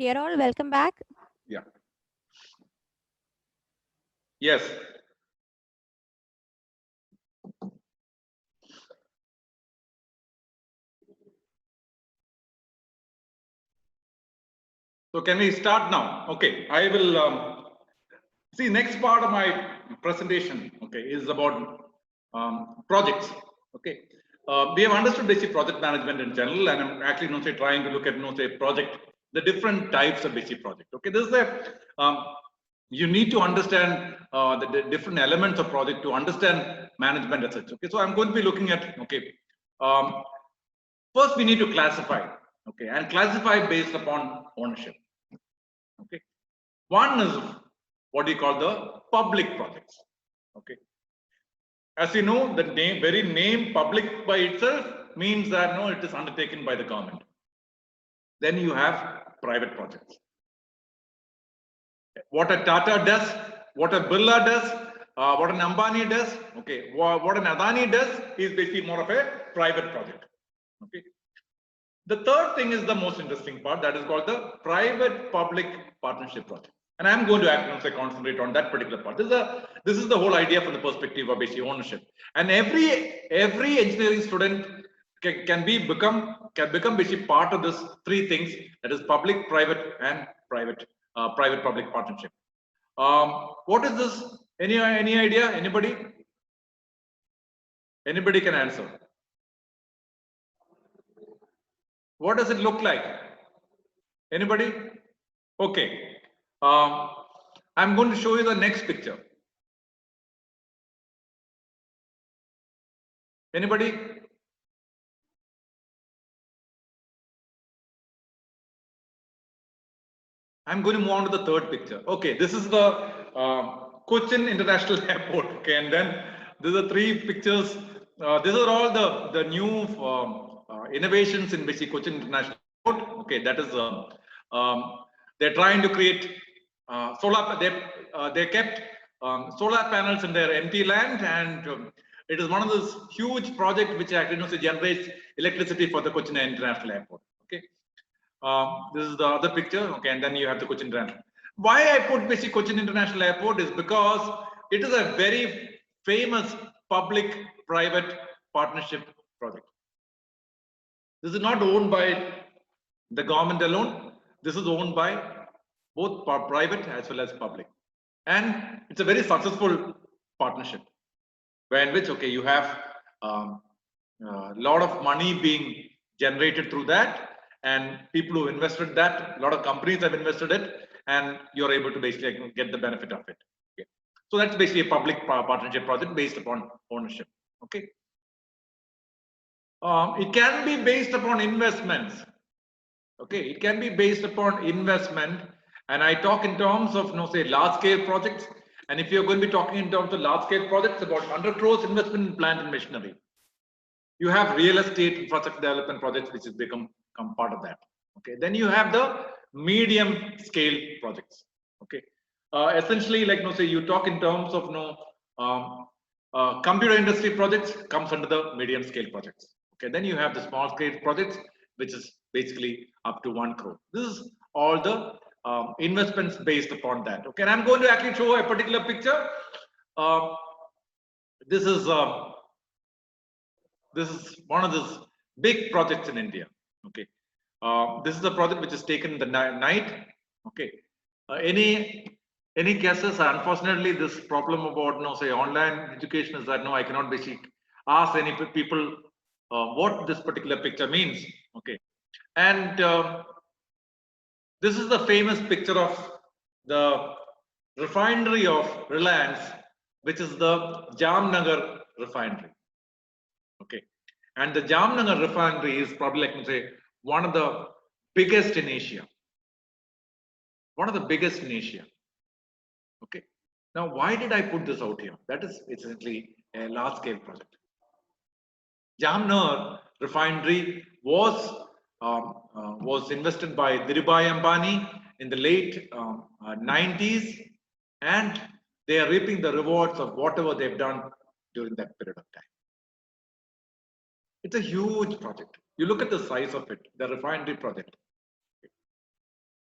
Dear all, welcome back. Yeah. Yes. So can we start now? Okay, I will see next part of my presentation. Okay, is about projects. Okay, we have understood basic project management in general, and I'm actually trying to look at project, the different types of basic project. Okay, this is a you need to understand the different elements of project to understand management as such. Okay, so I'm going to be looking at um, first we need to classify. Okay, and classify based upon ownership. Okay, one is what we call the public projects. Okay, as you know, the very name public by itself means that no, it is undertaken by the government. Then you have private projects. What a Tata does, what a Birla does, what an Ambani does, okay, what an Adani does is basically more of a private project. Okay. The third thing is the most interesting part, that is called the private-public partnership project. And I'm going to actually concentrate on that particular part. This is the whole idea from the perspective of basic ownership. And every engineering student can become basically part of this three things, that is public, private, and private-public partnership. What is this? Any idea? Anybody? Anybody can answer. What does it look like? Anybody? Okay. I'm going to show you the next picture. Anybody? I'm going to move on to the third picture. Okay, this is the Cochin International Airport. Okay, and then these are three pictures. These are all the new innovations in basically Cochin International Airport. Okay, that is they're trying to create solar. They kept solar panels in their empty land, and it is one of those huge projects which actually generates electricity for the Cochin International Airport. Okay. This is the other picture, okay, and then you have the Cochin International. Why I put basically Cochin International Airport is because it is a very famous public-private partnership project. This is not owned by the government alone. This is owned by both private as well as public, and it's a very successful partnership, where in which you have a lot of money being generated through that, and people who invested that, a lot of companies have invested it, and you're able to basically get the benefit of it. Okay. So that's basically a public partnership project based upon ownership. Okay. It can be based upon investments. Okay, it can be based upon investment, and I talk in terms of say large scale projects. And if you're going to be talking in terms of large scale projects, about 100 crores investment in plant and machinery. You have real estate infrastructure development projects, which has become part of that. Okay, then you have the medium scale projects. Okay, essentially, like say you talk in terms of computer industry projects comes under the medium scale projects. Okay, then you have the small scale projects, which is basically up to 1 crore. This is all the investments based upon that. Okay, and I'm going to actually show a particular picture. This is one of those big projects in India. Okay, this is a project which is taken in the night. Okay, any guesses? Unfortunately, this problem about say online education is that I cannot basically ask any people what this particular picture means. Okay, and this is the famous picture of the refinery of Reliance, which is the Jamnagar refinery. Okay, and the Jamnagar refinery is probably, like say, one of the biggest in Asia. One of the biggest in Asia. Okay, now why did I put this out here? That is essentially a large scale project. Jamnagar refinery was invested by Dhirubhai Ambani in the late 90s, and they are reaping the rewards of whatever they've done during that period of time. It's a huge project. You look at the size of it, the refinery project.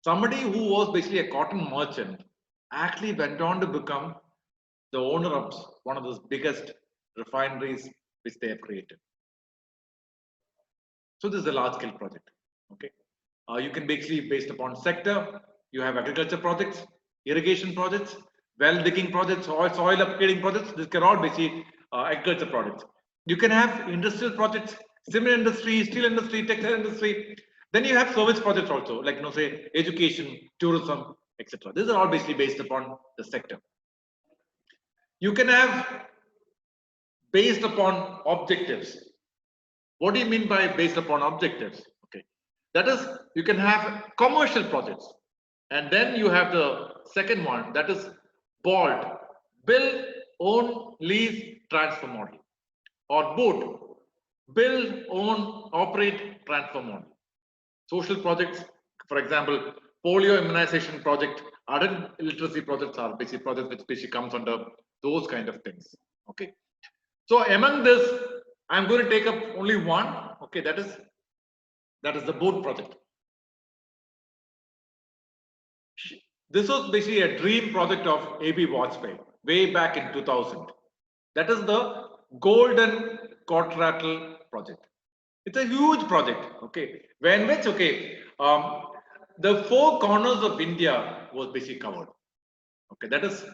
Somebody who was basically a cotton merchant actually went on to become the owner of one of the biggest refineries which they have created. So this is a large scale project. Okay, you can basically based upon sector. You have agriculture projects, irrigation projects, well digging projects, soil upgrading projects. This can all basically agriculture projects. You can have industrial projects, cement industry, steel industry, textile industry. Then you have service projects also, like say education, tourism, etc. These are all basically based upon the sector. You can have based upon objectives. What do you mean by based upon objectives? Okay, that is, you can have commercial projects, and then you have the second one, that is BOLT, build, own, lease, transfer model, or BOOT, build, own, operate, transfer model. Social projects, for example, polio immunization project, adult literacy projects are basically projects which basically comes under those kind of things. Okay, so among this, I'm going to take up only one. Okay, that is the BOOT project. This was basically a dream project of A.B. Vajpayee way back in 2000. That is the Golden Quadrilateral project. It's a huge project. Okay, when which the four corners of India was basically covered. Okay, that is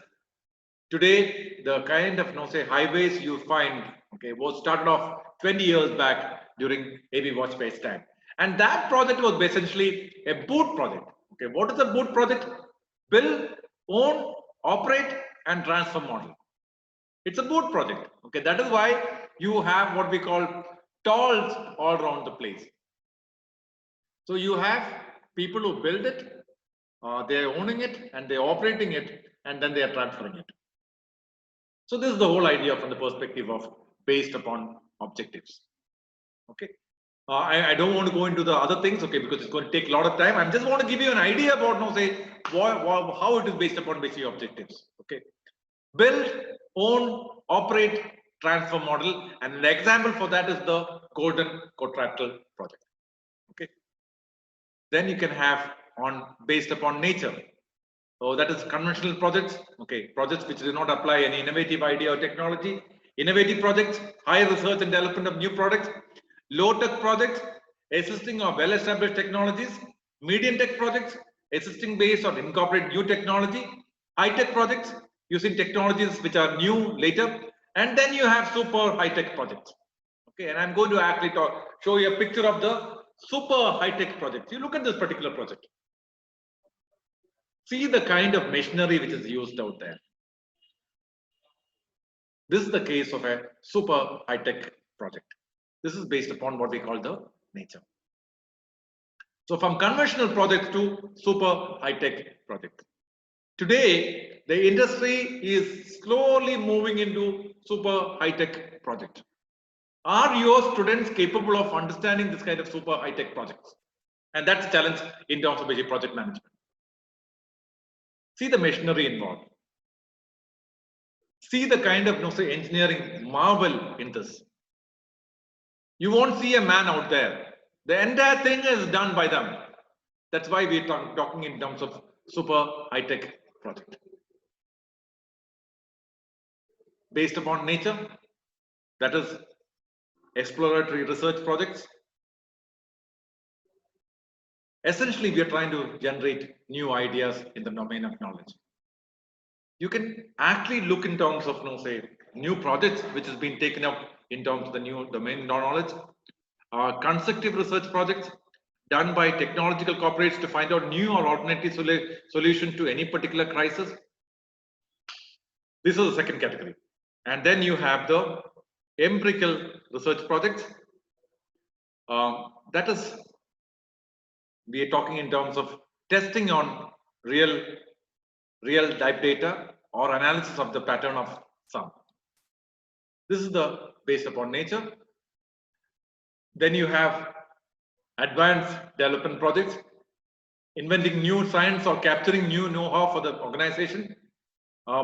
today the kind of highways you find. Okay, was started off 20 years back during A.B. Vajpayee's time, and that project was essentially a BOOT project. Okay, what is a BOOT project? Build, own, operate, and transfer model. It's a BOOT project. Okay, that is why you have what we call tolls all around the place. So you have people who build it, they're owning it, and they're operating it, and then they are transferring it. So this is the whole idea from the perspective of based upon objectives. Okay, I don't want to go into the other things, okay, because it's going to take a lot of time. I just want to give you an idea about how it is based upon basic objectives. Okay, build, own, operate, transfer model, and an example for that is the Golden Quadrilateral project. Okay, then you can have on based upon nature. So that is conventional projects. Okay, projects which do not apply any innovative idea or technology. Innovative projects, high research and development of new products. Low-tech projects, assisting or well-established technologies. Medium-tech projects, assisting based on incorporate new technology. High-tech projects, using technologies which are new later. And then you have super high-tech projects. Okay, and I'm going to actually show you a picture of the super high-tech project. You look at this particular project. See the kind of machinery which is used out there. This is the case of a super high-tech project. This is based upon what we call the nature. So from conventional projects to super high-tech projects. Today, the industry is slowly moving into super high-tech projects. Are your students capable of understanding this kind of super high-tech projects? And that's a challenge in terms of basic project management. See the machinery involved. See the kind of engineering marvel in this. You won't see a man out there. The entire thing is done by them. That's why we're talking in terms of super high-tech project. Based upon nature, that is exploratory research projects. Essentially, we are trying to generate new ideas in the domain of knowledge. You can actually look in terms of, new projects which has been taken up in terms of the new domain knowledge. Constructive research projects done by technological corporates to find out new or alternative solution to any particular crisis. This is the second category. And then you have the empirical research projects. That is, we are talking in terms of testing on real type data or analysis of the pattern of some. This is the based upon nature. Then you have advanced development projects, inventing new science or capturing new know-how for the organization.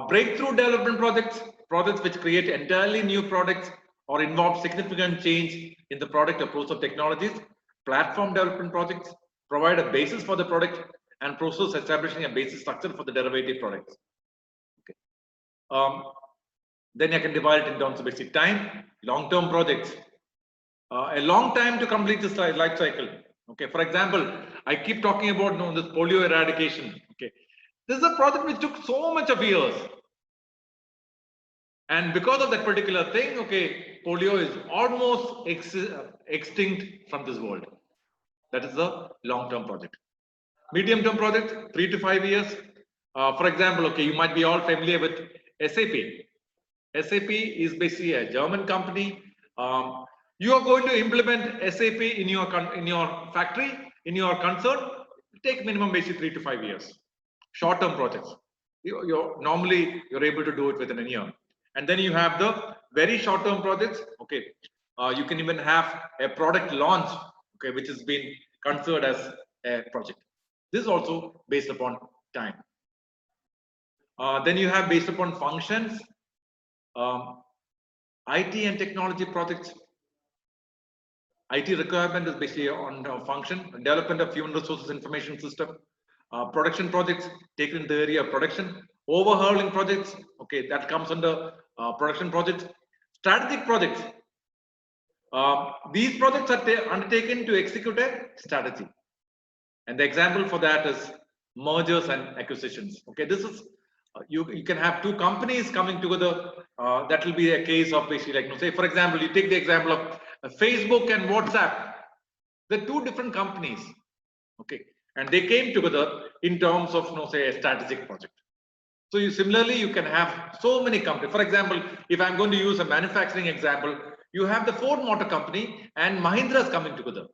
Breakthrough development projects which create entirely new products or involve significant change in the product approach of technologies. Platform development projects provide a basis for the product and process establishing a basic structure for the derivative products. Okay. Then I can divide it in terms of basic time, long-term projects, a long time to complete this life cycle. Okay, for example, I keep talking about this polio eradication. Okay, this is a project which took so much of years, and because of that particular thing, okay, polio is almost extinct from this world. That is a long-term project. Medium-term project, 3 to 5 years. For example, okay, you might be all familiar with SAP. SAP is basically a German company. You are going to implement SAP in your factory, in your concern. It take minimum basically 3 to 5 years. Short-term projects. Normally you're able to do it within a year. And then you have the very short-term projects. Okay, you can even have a product launch. Okay, which has been considered as a project. This is also based upon time. Then you have based upon functions. IT and technology projects. IT requirement is basically on function, development of human resources information system, production projects taken in the area of production, overhauling projects, okay, that comes under production projects, strategic projects. These projects are undertaken to execute a strategy. And the example for that is mergers and acquisitions. Okay, this is you can have two companies coming together. That will be a case of basically like, say for example, you take the example of Facebook and WhatsApp. They're two different companies. Okay, and they came together in terms of say a strategic project. So similarly you can have so many companies. For example, if I'm going to use a manufacturing example, you have the Ford Motor Company and Mahindra's coming together.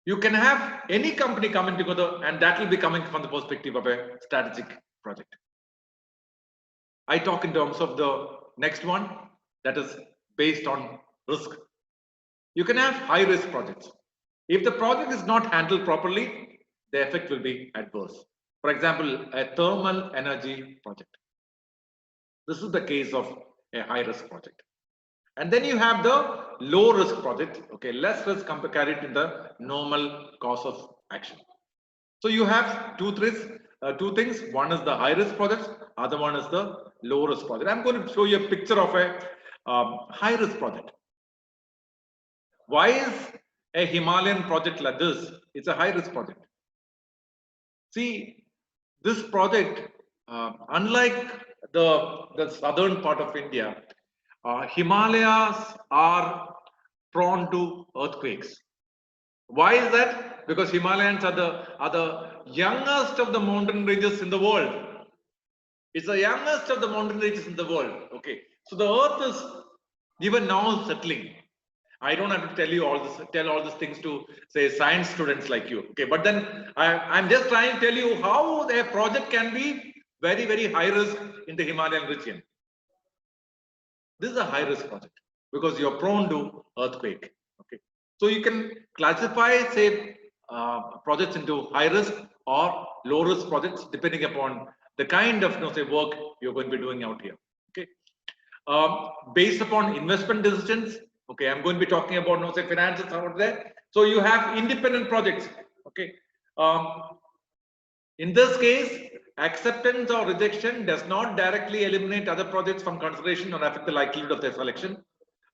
You can have any company coming together, and that will be coming from the perspective of a strategic project. I talk in terms of the next one, that is based on risk. You can have high risk projects. If the project is not handled properly, the effect will be adverse. For example, a thermal energy project. This is the case of a high risk project. And then you have the low risk project, okay, less risk carried in the normal course of action. So you have two things. One is the high risk project, other one is the low risk project. I'm going to show you a picture of a high risk project. Why is a Himalayan project like this? It's a high risk project. See, this project, unlike the southern part of India, Himalayas are prone to earthquakes. Why is that? Because Himalayas are the youngest of the mountain ranges in the world. It's the youngest of the mountain ranges in the world. Okay, so the earth is even now settling. I don't have to tell all these things to say science students like you. Okay, but then I'm just trying to tell you how a project can be very, very high risk in the Himalayan region. This is a high risk project because you're prone to earthquake. Okay, so you can classify say projects into high risk or low risk projects depending upon the kind of say work you're going to be doing out here. Okay, based upon investment decisions. Okay, I'm going to be talking about say finances out there. So you have independent projects. Okay, in this case, acceptance or rejection does not directly eliminate other projects from consideration or affect the likelihood of their selection.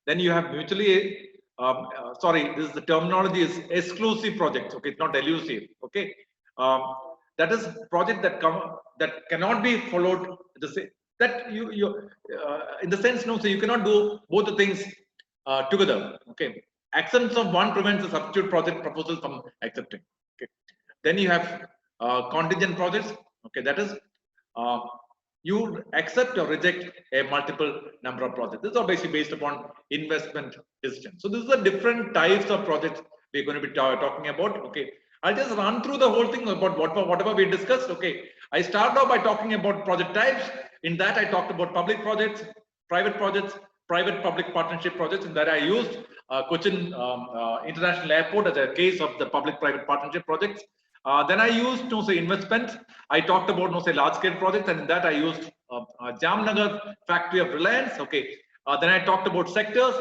Then you have mutually, this is the terminology is exclusive projects. Okay, it's not elusive. Okay, that is project that cannot be followed. That in the sense so you cannot do both the things together. Okay, acceptance of one prevents a substitute project proposal from accepting. Okay, then you have contingent projects. Okay, that is you accept or reject a multiple number of projects. This is basically based upon investment decision. So this is the different types of projects we're going to be talking about. Okay, I'll just run through the whole thing about whatever we discussed. Okay, I started off by talking about project types. In that I talked about public projects, private projects, private-public partnership projects. In that I used Cochin International Airport as a case of the public-private partnership projects. Then I used say investment. I talked about say large-scale projects, and in that I used Jamnagar factory of Reliance. Okay. Then I talked about sectors.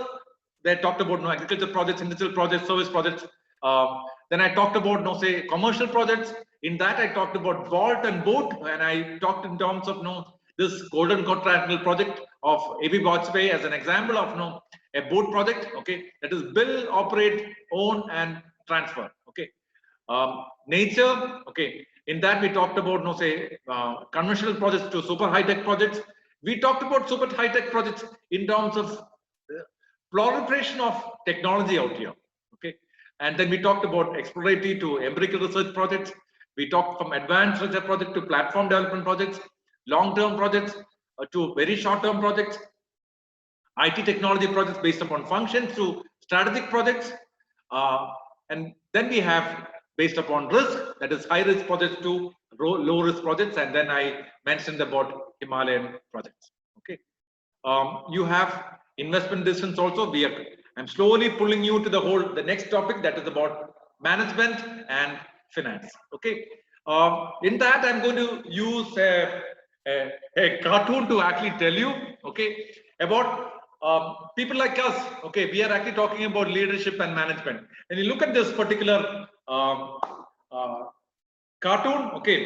Then I talked about agriculture projects, industrial projects, service projects. Then I talked about, no, say, commercial projects. In that, I talked about vault and boat, and I talked in terms of, no, this golden quadrangle project of A.B. Bajpai as an example of, no, a boat project. Okay, that is build, operate, own, and transfer. Okay, nature. Okay, in that we talked about, no, say, conventional projects to super high tech projects. We talked about super high tech projects in terms of proliferation of technology out here. Okay, and then we talked about exploratory to empirical research projects. We talked from advanced research project to platform development projects, long-term projects to very short-term projects, IT technology projects based upon functions to strategic projects, and then we have based upon risk, that is high risk projects to low risk projects, and then I mentioned about Himalayan projects. Okay, you have investment decisions also. I'm slowly pulling you to the next topic, that is about management and finance. Okay, in that I'm going to use a cartoon to actually tell you, okay, about people like us. Okay, we are actually talking about leadership and management. And you look at this particular cartoon. Okay,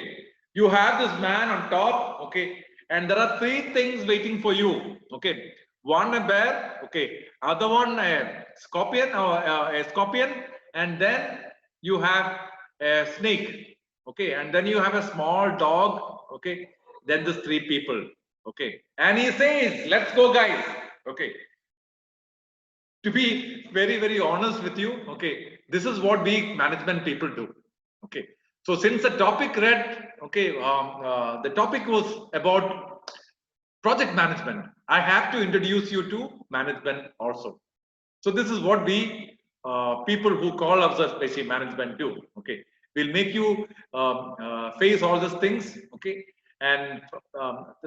you have this man on top. Okay, and there are three things waiting for you. Okay, one a bear. Okay, other one a scorpion, or a scorpion, and then you have a snake. Okay, and then you have a small dog. Okay, then there's three people. Okay, and he says, let's go, guys. Okay, to be very, very honest with you, okay, this is what we management people do. Okay, so since the topic read, okay, the topic was about project management, I have to introduce you to management also. So this is what we people who call ourselves basically management do. Okay, we'll make you face all these things. Okay, and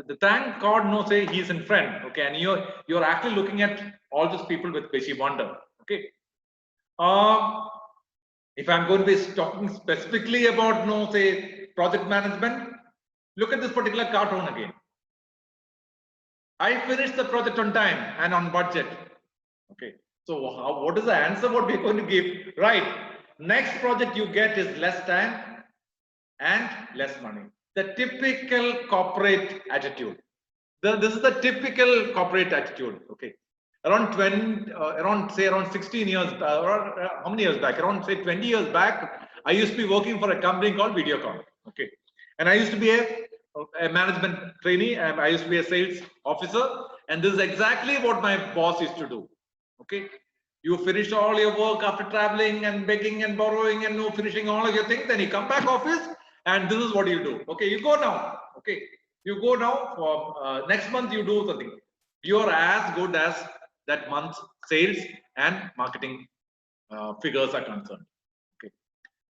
the thank God, no, say he's in front. Okay, and you're actually looking at all these people with basically wonder. Okay, if I'm going to be talking specifically about, no, say project management, look at this particular cartoon again. I finished the project on time and on budget. Okay, so what is the answer what we're going to give? Right, next project you get is less time and less money. The typical corporate attitude. This is the typical corporate attitude. Okay, around 20, around 16 years, how many years back? Around say 20 years back, I used to be working for a company called Videocon. Okay, and I used to be a management trainee, and I used to be a sales officer, and this is exactly what my boss used to do. Okay, you finish all your work after traveling and begging and borrowing and finishing all of your things, then you come back office, and this is what you do. Okay, you go now. Okay, you go now for next month you do something. You're as good as that month's sales and marketing figures are concerned. Okay,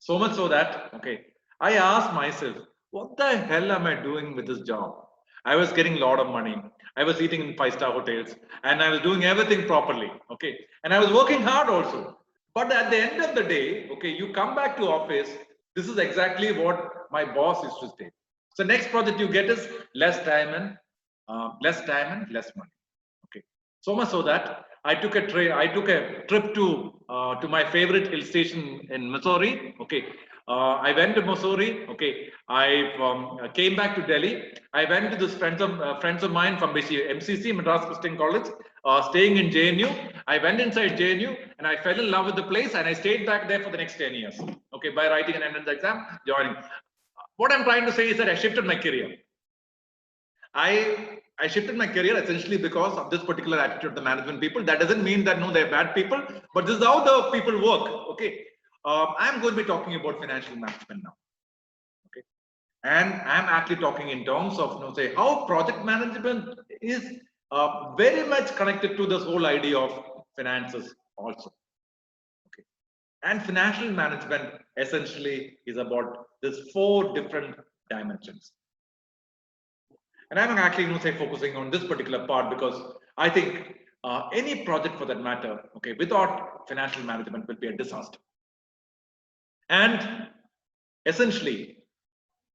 so much so that, okay, I asked myself, what the hell am I doing with this job? I was getting a lot of money. I was eating in 5-star hotels, and I was doing everything properly. Okay, and I was working hard also. But at the end of the day, okay, you come back to office. This is exactly what my boss used to say. So next project you get is less time and less money. Okay, so much so that I took a trip to my favorite hill station in Missouri. Okay, I went to Missouri. Okay, I came back to Delhi. I went to this friends of mine from basically MCC, Madras Christian College, staying in JNU. I went inside JNU and I fell in love with the place, and I stayed back there for the next 10 years. Okay, by writing an entrance exam, joining. What I'm trying to say is that I shifted my career. I shifted my career essentially because of this particular attitude of the management people. That doesn't mean that no, they're bad people, but this is how the people work. Okay, I'm going to be talking about financial management now. Okay, and I'm actually talking in terms of say how project management is very much connected to this whole idea of finances also. Okay, and financial management essentially is about these 4 different dimensions. And I'm actually going to say focusing on this particular part because I think any project for that matter, okay, without financial management will be a disaster. And essentially,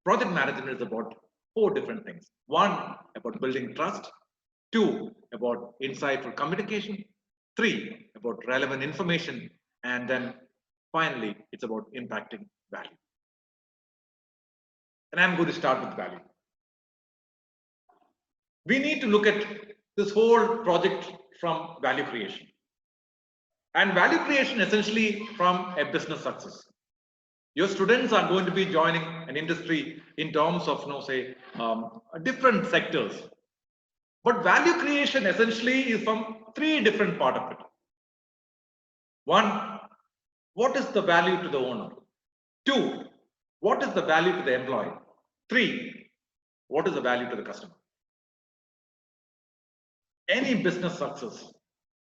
project management is about 4 different things. 1, about building trust. 2, about insightful communication. 3, about relevant information. And then finally, it's about impacting value. And I'm going to start with value. We need to look at this whole project from value creation. And value creation essentially from a business success. Your students are going to be joining an industry in terms of, different sectors. But value creation essentially is from three different parts of it. One, what is the value to the owner? Two, what is the value to the employee? Three, what is the value to the customer? Any business success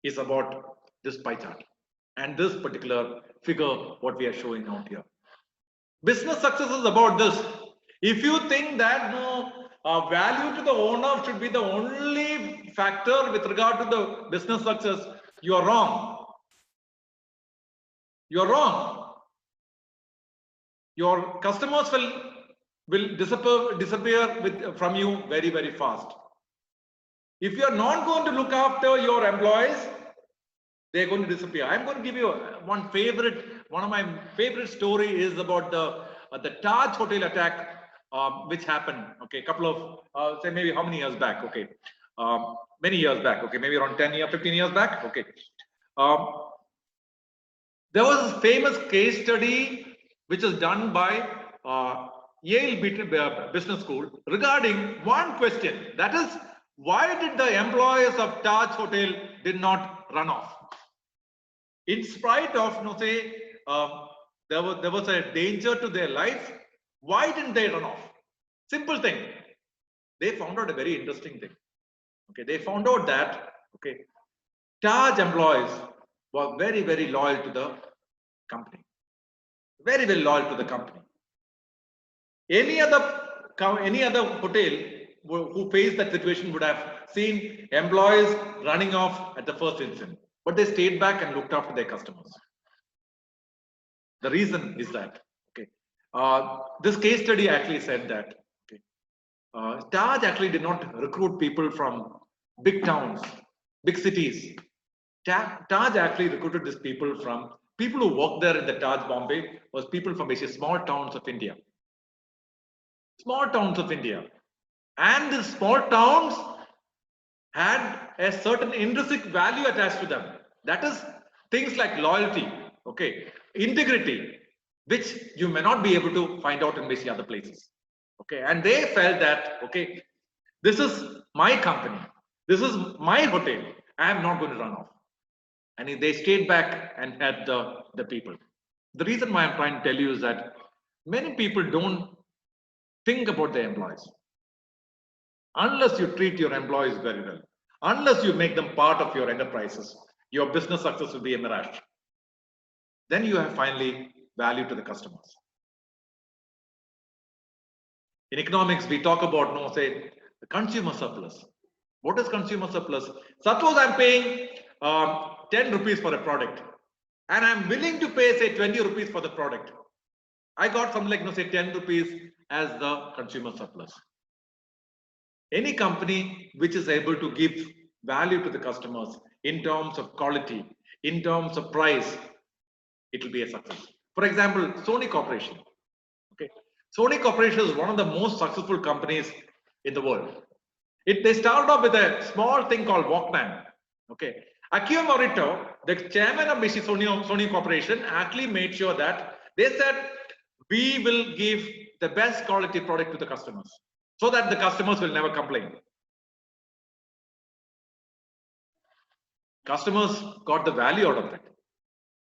is about this pie chart and this particular figure, what we are showing out here. Business success is about this. If you think that value to the owner should be the only factor with regard to the business success, you are wrong. You are wrong. Your customers will disappear from you very, very fast. If you are not going to look after your employees, they're going to disappear. I'm going to give you one of my favorite story is about the Taj Hotel attack, which happened, okay, a couple of, say maybe how many years back, okay, many years back, okay, maybe around 10 years, 15 years back, okay. There was a famous case study which was done by Yale Business School regarding one question, that is, why did the employees of Taj Hotel did not run off? In spite of, there was a danger to their life, why didn't they run off? Simple thing. They found out a very interesting thing. Okay, they found out that, okay, Taj employees were very, very loyal to the company. Very, very loyal to the company. Any other hotel who faced that situation would have seen employees running off at the first instant, but they stayed back and looked after their customers. The reason is that, okay, this case study actually said that, okay, Taj actually did not recruit people from big towns, big cities. Taj actually recruited these people from people who worked there in the Taj Bombay was people from basically small towns of India. Small towns of India. And these small towns had a certain intrinsic value attached to them. That is things like loyalty, okay, integrity, which you may not be able to find out in many other places. Okay, and they felt that, okay, this is my company, this is my hotel, I am not going to run off. And they stayed back and had the people. The reason why I'm trying to tell you is that many people don't think about their employees. Unless you treat your employees very well, unless you make them part of your enterprises, your business success will be a mirage. Then you have finally value to the customers. In economics, we talk about, the consumer surplus. What is consumer surplus? Suppose I'm paying 10 rupees for a product and I'm willing to pay, say, 20 rupees for the product. I got something like, say, 10 rupees as the consumer surplus. Any company which is able to give value to the customers in terms of quality, in terms of price, it will be a success. For example, Sony Corporation. Okay, Sony Corporation is one of the most successful companies in the world. They started off with a small thing called Walkman. Okay, Akio Morita, the chairman of Sony Corporation, actually made sure that they said, we will give the best quality product to the customers so that the customers will never complain. Customers got the value out of it.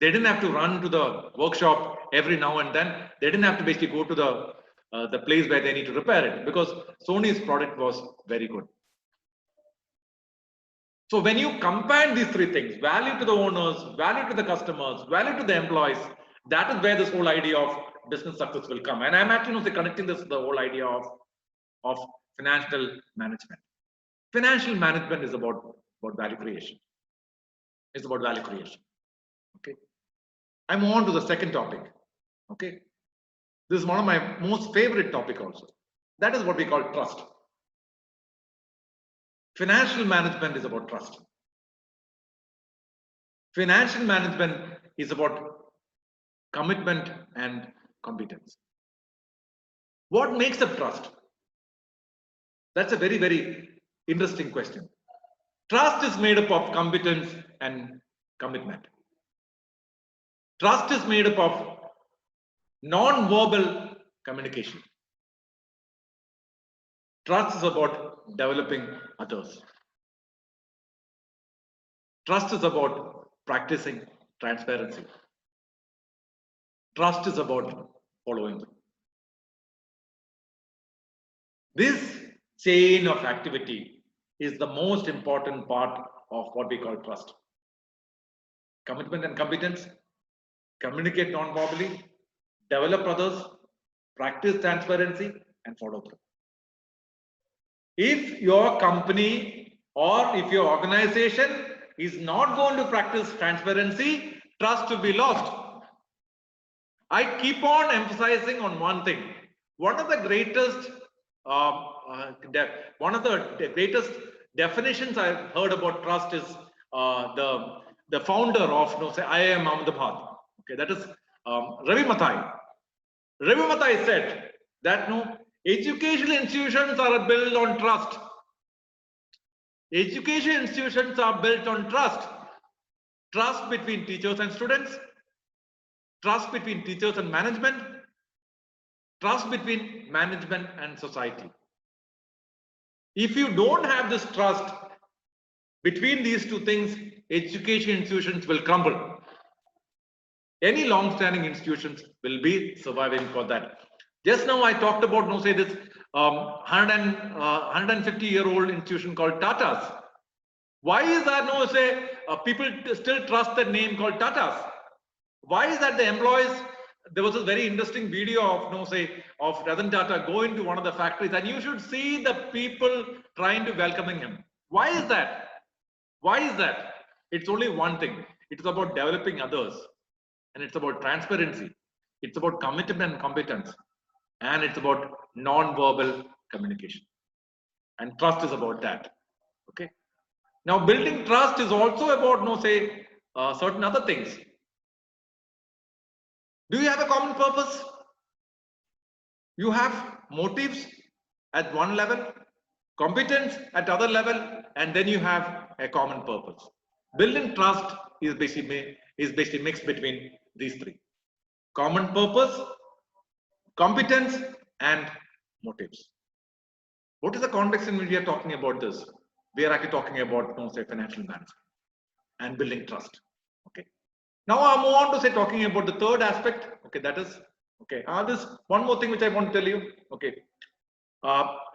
They didn't have to run to the workshop every now and then. They didn't have to basically go to the place where they need to repair it because Sony's product was very good. So when you combine these three things, value to the owners, value to the customers, value to the employees, that is where this whole idea of business success will come. And I'm actually connecting this to the whole idea of financial management. Financial management is about value creation. It's about value creation. Okay. I move on to the second topic. Okay. This is one of my most favorite topic also. That is what we call trust. Financial management is about trust. Financial management is about commitment, and competence. What makes up trust? That's a very, very interesting question. Trust is made up of competence and commitment. Trust is made up of non-verbal communication. Trust is about developing others. Trust is about practicing transparency. Trust is about following through. This chain of activity is the most important part of what we call trust. Commitment and competence, communicate non-verbally, develop others, practice transparency, and follow through. If your company or if your organization is not going to practice transparency, trust will be lost. I keep on emphasizing on one thing. One of the greatest definitions I've heard about trust is the founder of say IIM Ahmedabad. Okay, that is Ravi Mathai. Ravi Mathai said that educational institutions are built on trust. Education institutions are built on trust. Trust between teachers and students, trust between teachers and management, trust between management and society. If you don't have this trust between these two things, education institutions will crumble. Any long-standing institutions will be surviving for that. Just now I talked about say this 150-year-old institution called Tata's. Why is that say people still trust the name called Tata's? Why is that the employees? There was a very interesting video of of Ratan Tata going to one of the factories, and you should see the people trying to welcoming him. Why is that? Why is that? It's only one thing. It's about developing others, and it's about transparency. It's about commitment and competence, and it's about non-verbal communication. And trust is about that. Okay. Now, building trust is also about certain other things. Do you have a common purpose? You have motives at one level, competence at other level, and then you have a common purpose. Building trust is basically mixed between these three: common purpose, competence, and motives. What is the context in which we are talking about this? We are actually talking about financial management and building trust. Okay. Now I move on to talking about the third aspect. Okay, that is this one more thing which I want to tell you. Okay.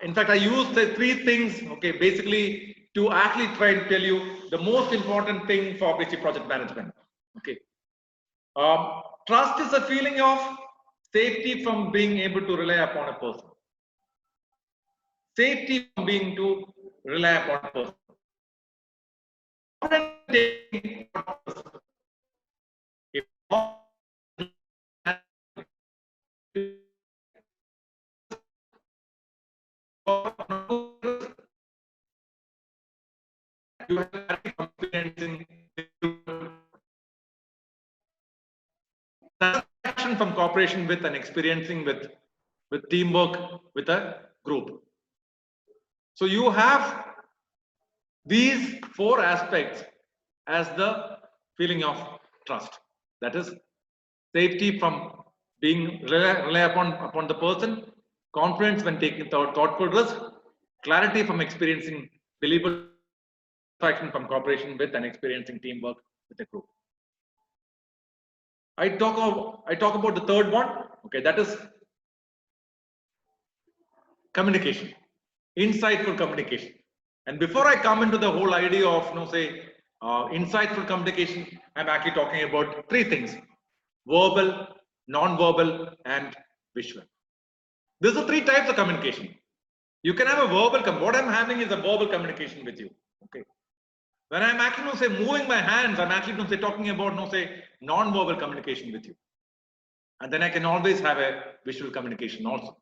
In fact, I used the three things. Okay, basically to actually try and tell you the most important thing for basically project management. Okay. Trust is a feeling of safety from being able to rely upon a person. Safety from being to rely upon a person. You have confidence in satisfaction from cooperation with and experiencing with teamwork with a group. So you have these four aspects as the feeling of trust. That is safety from being rely upon the person, confidence when taking thoughtful risk, clarity from experiencing believable, satisfaction from cooperation with and experiencing teamwork with a group. I talk about the third one. Okay, that is communication, insightful communication. And before I come into the whole idea of insightful communication, I'm actually talking about three things: verbal, non-verbal, and visual. These are three types of communication. You can have a verbal. What I'm having is a verbal communication with you. Okay. When I'm actually moving my hands, I'm actually talking about non-verbal communication with you. And then I can always have a visual communication also.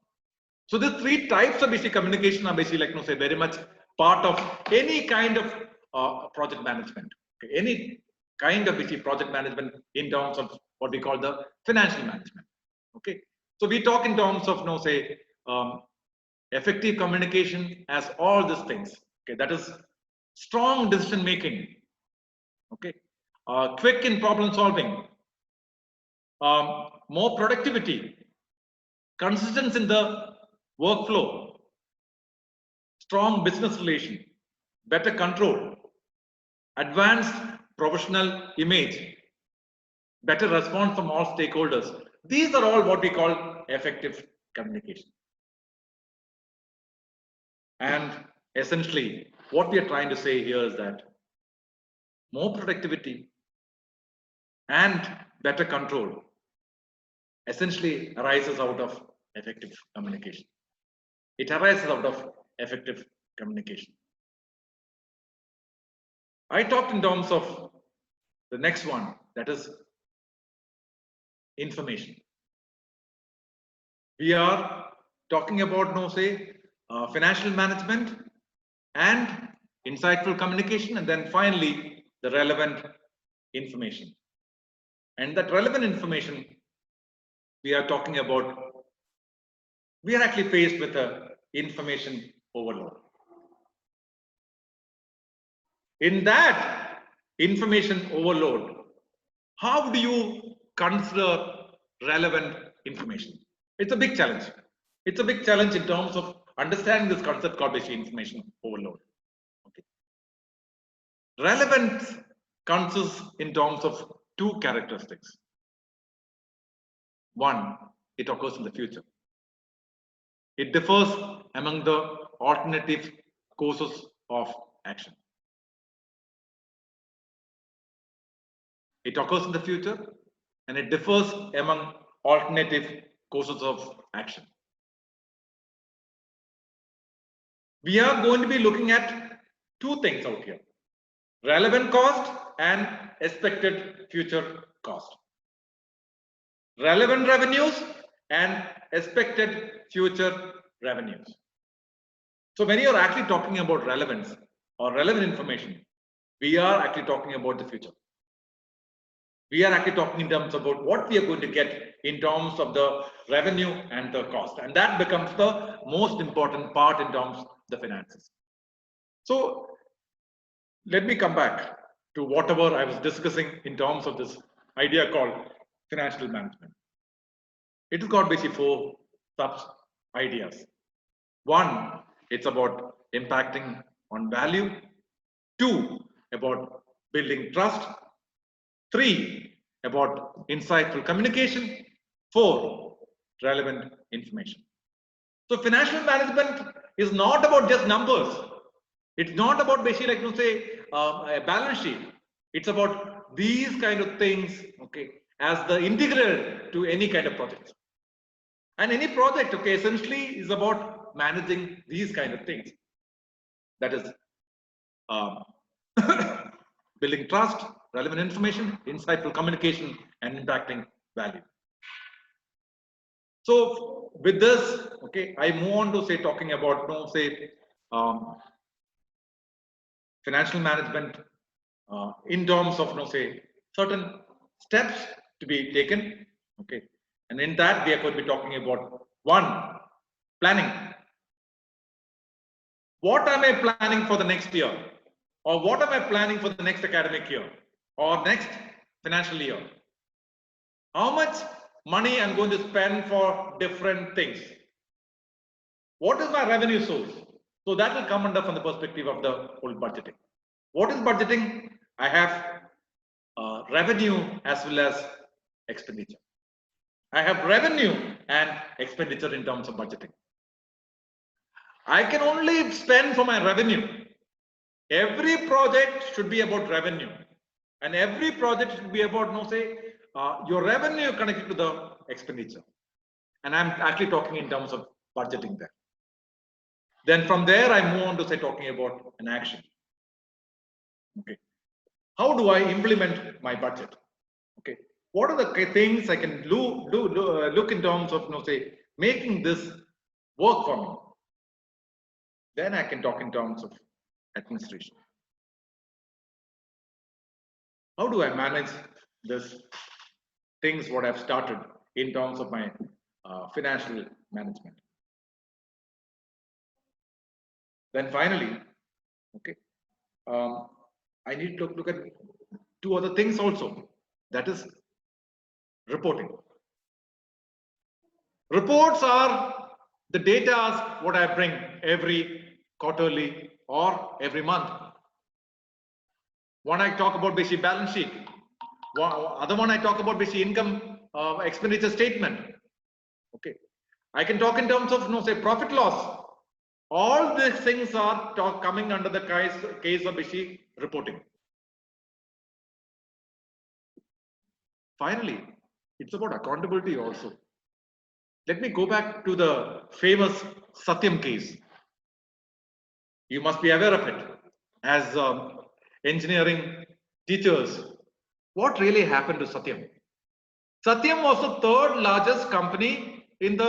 So the three types of basic communication are basically very much part of any kind of project management. Okay. Any kind of basic project management in terms of what we call the financial management. Okay, so we talk in terms of say effective communication as all these things. Okay, that is strong decision making. Okay, quick in problem solving, more productivity, consistency in the workflow, strong business relation, better control, advanced professional image, better response from all stakeholders. These are all what we call effective communication. And essentially, what we are trying to say here is that more productivity and better control essentially arises out of effective communication. It arises out of effective communication. I talked in terms of the next one, that is information. We are talking about financial management and insightful communication, and then finally the relevant information. And that relevant information we are talking about, we are actually faced with a information overload. In that information overload, how do you consider relevant information? It's a big challenge. It's a big challenge in terms of understanding this concept called information overload. Okay. Relevance consists in terms of two characteristics. One, it occurs in the future. It differs among the alternative courses of action. It occurs in the future and it differs among alternative courses of action. We are going to be looking at two things out here: relevant cost and expected future cost. Relevant revenues and expected future revenues. So when you are actually talking about relevance or relevant information, we are actually talking about the future. We are actually talking in terms about what we are going to get in terms of the revenue and the cost, and that becomes the most important part in terms of the finances. So let me come back to whatever I was discussing in terms of this idea called financial management. It has got basically four sub ideas. One, it's about impacting on value. Two, about building trust. Three, about insightful communication. Four, relevant information. So financial management is not about just numbers. It's not about basically a balance sheet. It's about these kind of things, okay, as the integral to any kind of project. And any project, okay, essentially is about managing these kind of things. That is building trust, relevant information, insightful communication, and impacting value. So with this, okay, I move on to talking about financial management in terms of certain steps to be taken. Okay, and in that we are going to be talking about one, planning. What am I planning for the next year? Or what am I planning for the next academic year or next financial year? How much money I'm going to spend for different things? What is my revenue source? So that will come under from the perspective of the whole budgeting. What is budgeting? I have revenue as well as expenditure. I have revenue and expenditure in terms of budgeting. I can only spend for my revenue. Every project should be about revenue, and every project should be about your revenue connected to the expenditure. And I'm actually talking in terms of budgeting there. Then from there I move on to talking about an action. Okay, how do I implement my budget? Okay, what are the things I can look in terms of making this work for me? Then I can talk in terms of administration. How do I manage this things what I've started in terms of my financial management. Then finally, okay, I need to look at two other things also. That is reporting. Reports are the data what I bring every quarterly or every month. One I talk about basic balance sheet. Other one I talk about basic income expenditure statement. Okay, I can talk in terms of say profit loss. All these things are coming under the case of basic reporting. Finally, it's about accountability also. Let me go back to the famous Satyam case. You must be aware of it. As engineering teachers, what really happened to Satyam? Satyam was the third largest company in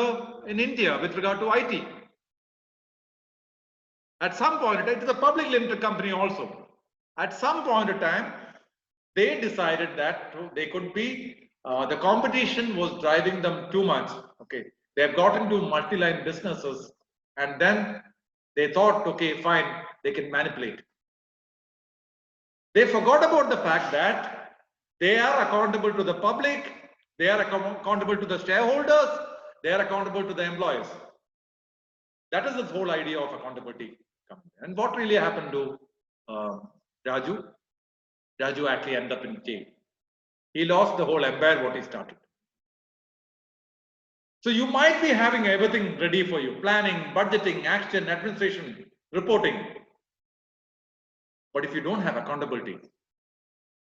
India with regard to IT. At some point, it is a public limited company also. At some point of time, they decided that they could be, the competition was driving them too much. Okay, they have got into multi-line businesses, and then they thought, okay, fine, they can manipulate. They forgot about the fact that they are accountable to the public, they are accountable to the shareholders, they are accountable to the employees. That is the whole idea of accountability. And what really happened to Raju? Raju actually ended up in jail. He lost the whole empire what he started. So you might be having everything ready for you: planning, budgeting, action, administration, reporting. But if you don't have accountability,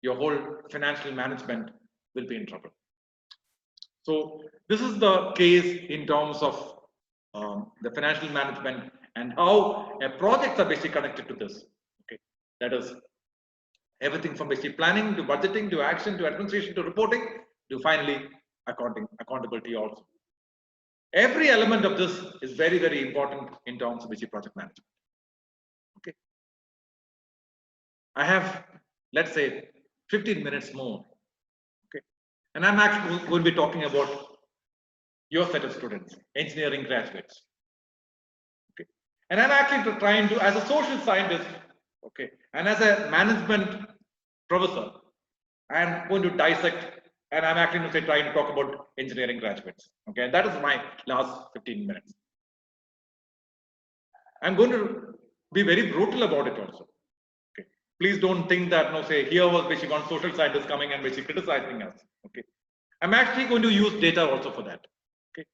your whole financial management will be in trouble. So this is the case in terms of the financial management and how projects are basically connected to this. Okay, that is everything from basically planning to budgeting to action to administration to reporting to finally accountability also. Every element of this is very, very important in terms of basically project management. Okay, I have, let's say, 15 minutes more. Okay, and I'm actually going to be talking about your set of students, engineering graduates. Okay, and I'm actually trying to, as a social scientist, okay, and as a management professor, I'm going to dissect, and I'm actually going to say trying to talk about engineering graduates. Okay, and that is my last 15 minutes. I'm going to be very brutal about it also. Okay, please don't think that say here was basically one social scientist coming and basically criticizing us. Okay, I'm actually going to use data also for that. Okay,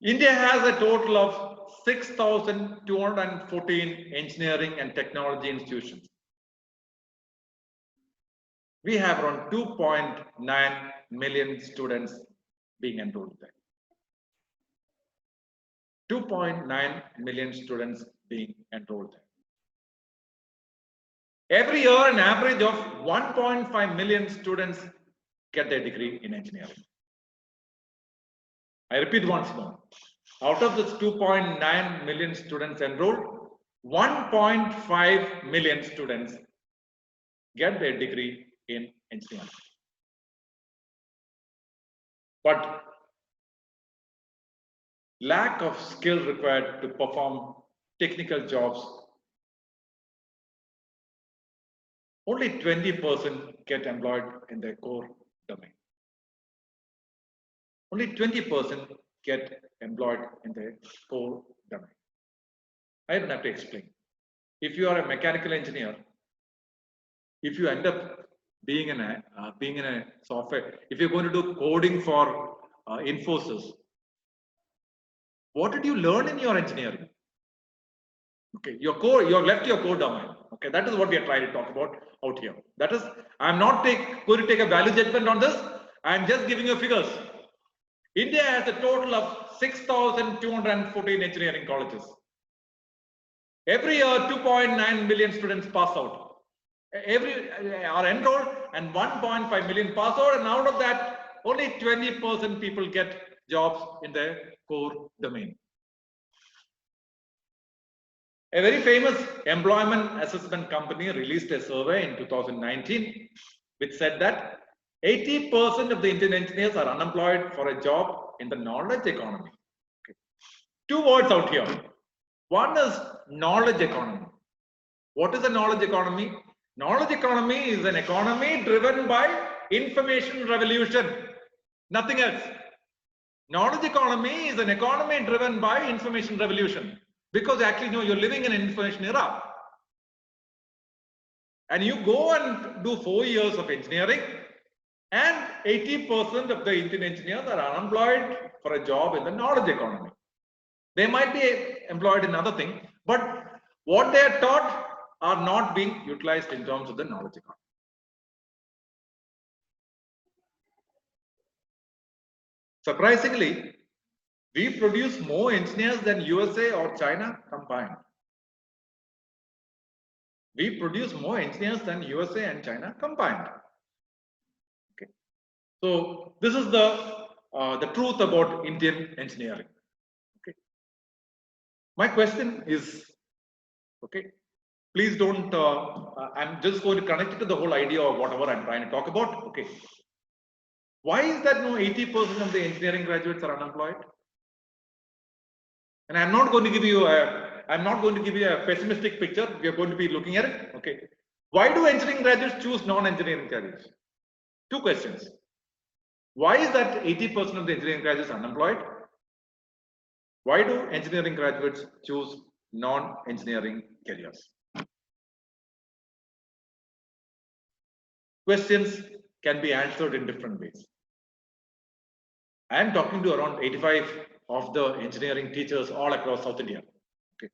India has a total of 6,214 engineering and technology institutions. We have around 2.9 million students being enrolled there. 2.9 million students being enrolled there. Every year, an average of 1.5 million students get their degree in engineering. I repeat once more. Out of this 2.9 million students enrolled, 1.5 million students get their degree in engineering. But lack of skill required to perform technical jobs, only 20% get employed in their core domain. Only 20% get employed in their core domain. I don't have to explain. If you are a mechanical engineer, if you end up being in a software, if you're going to do coding for Infosys, what did you learn in your engineering? Okay, you left your core domain. Okay, that is what we are trying to talk about out here. That is, I'm not going to take a value judgment on this. I'm just giving you figures. India has a total of 6,214 engineering colleges. Every year, 2.9 million students pass out. Are enrolled, and 1.5 million pass out, and out of that, only 20% people get jobs in their core domain. A very famous employment assessment company released a survey in 2019 which said that 80% of the Indian engineers are unemployed for a job in the knowledge economy. Okay. Two words out here. One is knowledge economy. What is a knowledge economy? Knowledge economy is an economy driven by information revolution. Nothing else. Knowledge economy is an economy driven by information revolution. Because actually, you're living in an information era. And you go and do 4 years of engineering, and 80% of the Indian engineers are unemployed for a job in the knowledge economy. They might be employed in other things, but what they are taught are not being utilized in terms of the knowledge economy. Surprisingly, we produce more engineers than USA or China combined. We produce more engineers than USA and China combined. Okay. So this is the truth about Indian engineering. Okay. My question is, okay, please don't, I'm just going to connect it to the whole idea of whatever I'm trying to talk about. Okay. Why is that 80% of the engineering graduates are unemployed? And I'm not going to give you a pessimistic picture. We are going to be looking at it. Okay. Why do engineering graduates choose non-engineering careers? Two questions. Why is that 80% of the engineering graduates unemployed? Why do engineering graduates choose non-engineering careers? Questions can be answered in different ways. I am talking to around 85 of the engineering teachers all across South India. Okay.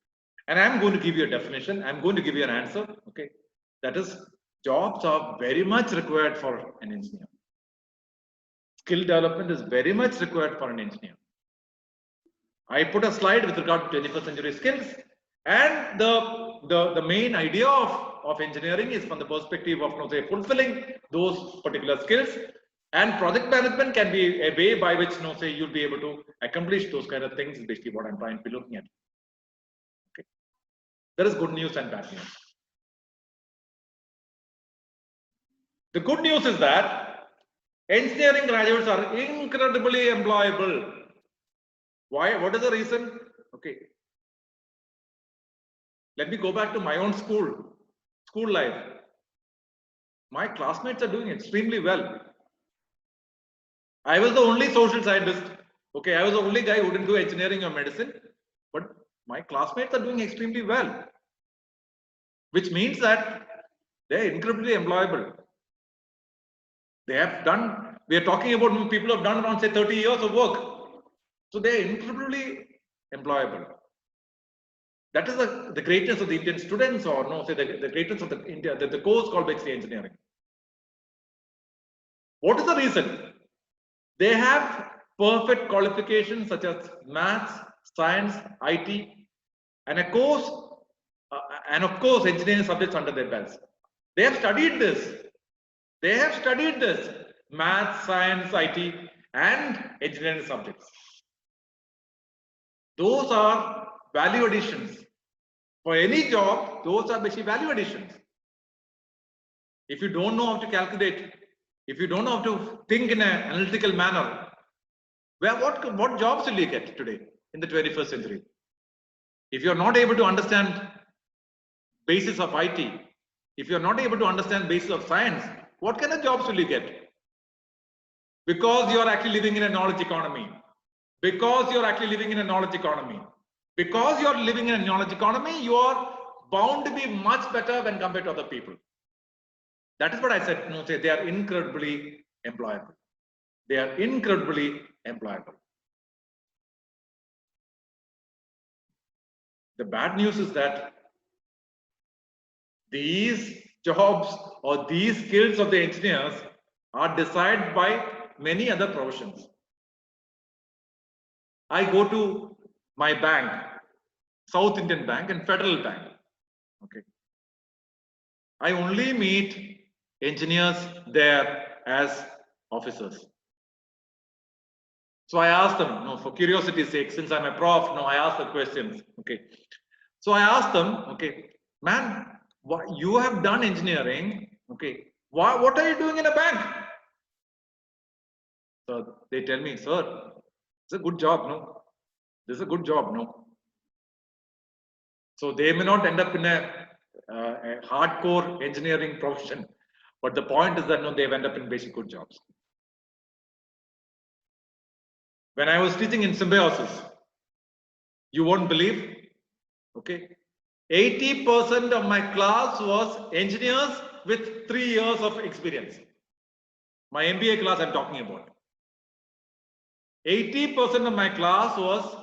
And I'm going to give you a definition. I'm going to give you an answer. Okay. That is, jobs are very much required for an engineer. Skill development is very much required for an engineer. I put a slide with regard to 21st century skills, and the main idea of engineering is from the perspective of fulfilling those particular skills. And project management can be a way by which you'll be able to accomplish those kind of things, is basically what I'm trying to be looking at. Okay. There is good news and bad news. The good news is that engineering graduates are incredibly employable. Why? What is the reason? Okay. Let me go back to my own school life. My classmates are doing extremely well. I was the only social scientist. Okay, I was the only guy who didn't do engineering or medicine, but my classmates are doing extremely well, which means that they're incredibly employable. They have done, we are talking about people who have done around say 30 years of work. So they're incredibly employable. That is the greatness of the Indian students, or the greatness of the course called basically engineering. What is the reason? They have perfect qualifications such as maths, science, IT, and of course engineering subjects under their belts. They have studied this. They have studied this: maths, science, IT, and engineering subjects. Those are value additions. For any job, those are basically value additions. If you don't know how to calculate, if you don't know how to think in an analytical manner, what jobs will you get today in the 21st century? If you're not able to understand basis of IT, if you're not able to understand basis of science, what kind of jobs will you get? Because you're actually living in a knowledge economy. Because you're actually living in a knowledge economy. Because you're living in a knowledge economy, you are bound to be much better when compared to other people. That is what I said. They are incredibly employable. They are incredibly employable. The bad news is that these jobs or these skills of the engineers are decided by many other professions. I go to my bank, South Indian Bank and Federal Bank. Okay. I only meet engineers there as officers. So I asked them, for curiosity's sake, since I'm a prof, I asked the questions. Okay. So I asked them, okay, man, you have done engineering. Okay. What are you doing in a bank? So they tell me, sir, it's a good job, no? This is a good job, no? So they may not end up in a hardcore engineering profession, but the point is that no, they've ended up in basic good jobs. When I was teaching in symbiosis, you won't believe, okay, 80% of my class was engineers with 3 years of experience. My MBA class I'm talking about. 80% of my class was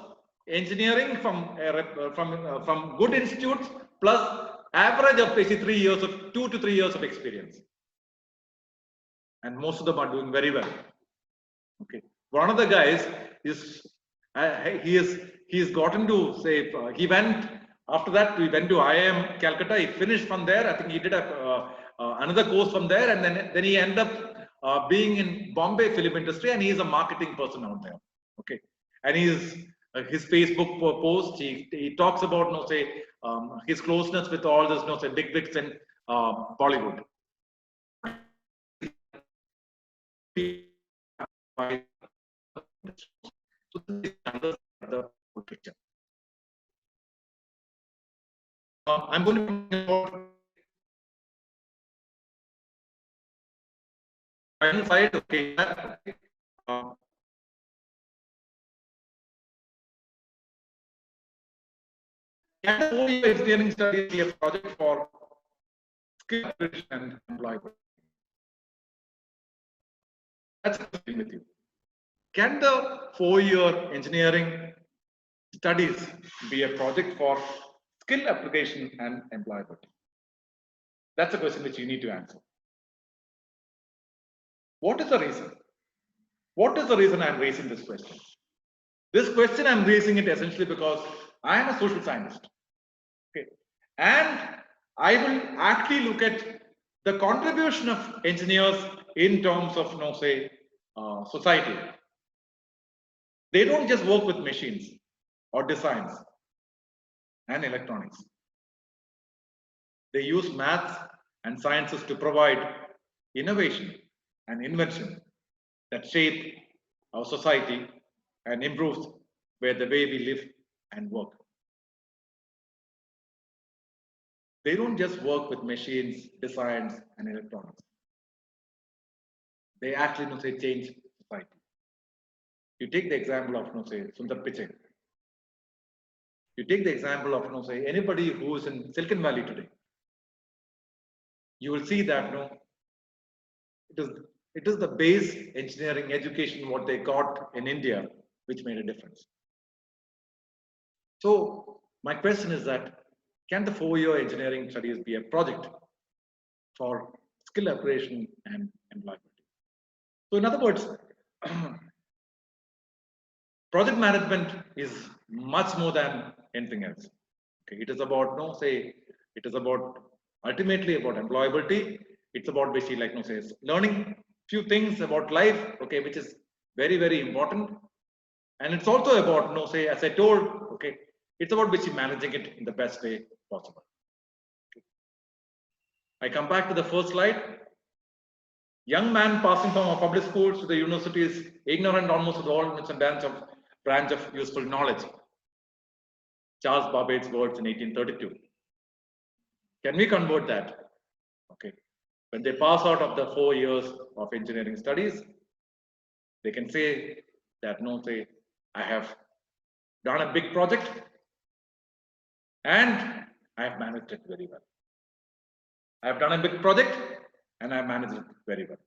engineering from good institutes plus average of basically 3 years of 2 to 3 years of experience, and most of them are doing very well. Okay, one of the guys is he's gotten to say he went after that he went to IIM Calcutta. He finished from there. I think he did another course from there, and then he ended up being in Bombay film industry, and he is a marketing person out there. Okay, and he's his Facebook post he talks about no say his closeness with all this no say big wigs in Bollywood. So this is another picture. I'm going to final slide. Okay. Can the 4-year engineering studies be a project for skill acquisition and employability? That's the question with you. Can the 4-year engineering studies be a project for skill application and employability? That's a question which you need to answer. What is the reason? What is the reason I'm raising this question? This question I'm raising it essentially because I am a social scientist. Okay, and I will actually look at the contribution of engineers in terms of society. They don't just work with machines or designs and electronics. They use maths and sciences to provide innovation and invention that shape our society and improves the way we live and work. They don't just work with machines, designs, and electronics. They actually change society. You take the example of Sundar Pichai. You take the example of anybody who is in Silicon Valley today. You will see that it is the base engineering education what they got in India which made a difference. So my question is that can the 4-year engineering studies be a project for skill acquisition and employability? So in other words, project management is much more than anything else. Okay, it is about it is about ultimately about employability. It's about basically learning few things about life, okay, which is very, very important. And it's also about as I told, okay, it's about basically managing it in the best way possible. Okay. I come back to the first slide. Young man passing from a public school to the university is ignorant almost with all its branch of useful knowledge. Charles Babbage's words in 1832. Can we convert that? Okay. When they pass out of the 4 years of engineering studies, they can say that I have done a big project and I have managed it very well. I have done a big project and I managed it very well.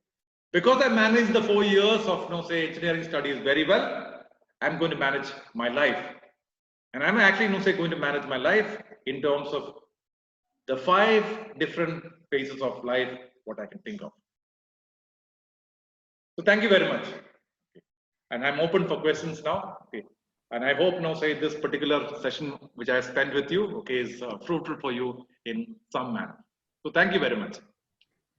Because I managed the 4 years of engineering studies very well, I'm going to manage my life. And I'm actually going to manage my life in terms of the 5 different phases of life what I can think of. So thank you very much. Okay. And I'm open for questions now. Okay. And I hope this particular session which I spent with you, okay, is fruitful for you in some manner. So thank you very much.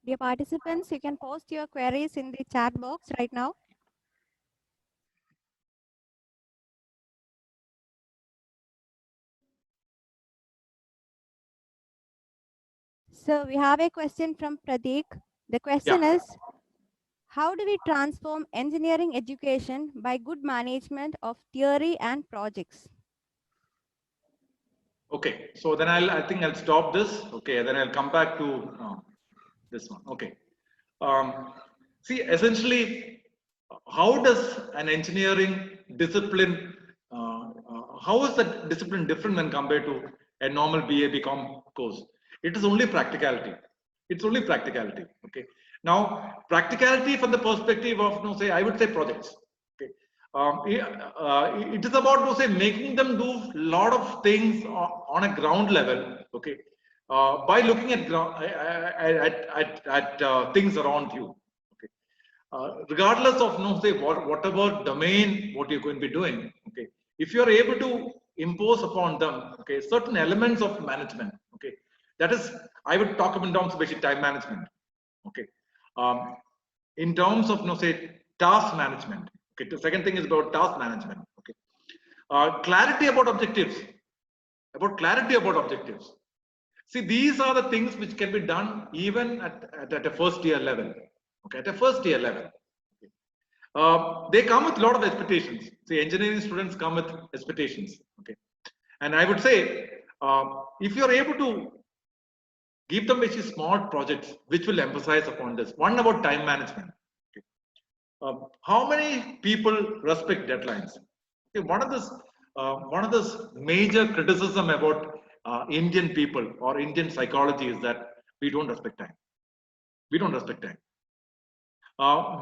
Dear participants, you can post your queries in the chat box right now. So we have a question from Pradeek. The question is, How do we transform engineering education by good management of theory and projects? Okay, so then I think I'll stop this. Okay, then I'll come back to this one. Okay. See, essentially, how does an engineering discipline, how is that discipline different when compared to a normal BA BCom course? It is only practicality. It's only practicality. Okay. Now, practicality from the perspective of, say, I would say projects. Okay. It is about, say, making them do a lot of things on a ground level. Okay. By looking at things around you. Okay. Regardless of say whatever domain what you're going to be doing, okay, if you're able to impose upon them, okay, certain elements of management, okay, that is, I would talk about in terms of basic time management, okay, in terms of say task management, okay. The second thing is about task management, okay, clarity about objectives, See, these are the things which can be done even at a first year level. Okay, at a first year level. Okay. They come with a lot of expectations. See, engineering students come with expectations. Okay, and I would say if you're able to give them very small projects which will emphasize upon this. One about time management. Okay. How many people respect deadlines? Okay, one of this major criticism about Indian people or Indian psychology is that we don't respect time. We don't respect time.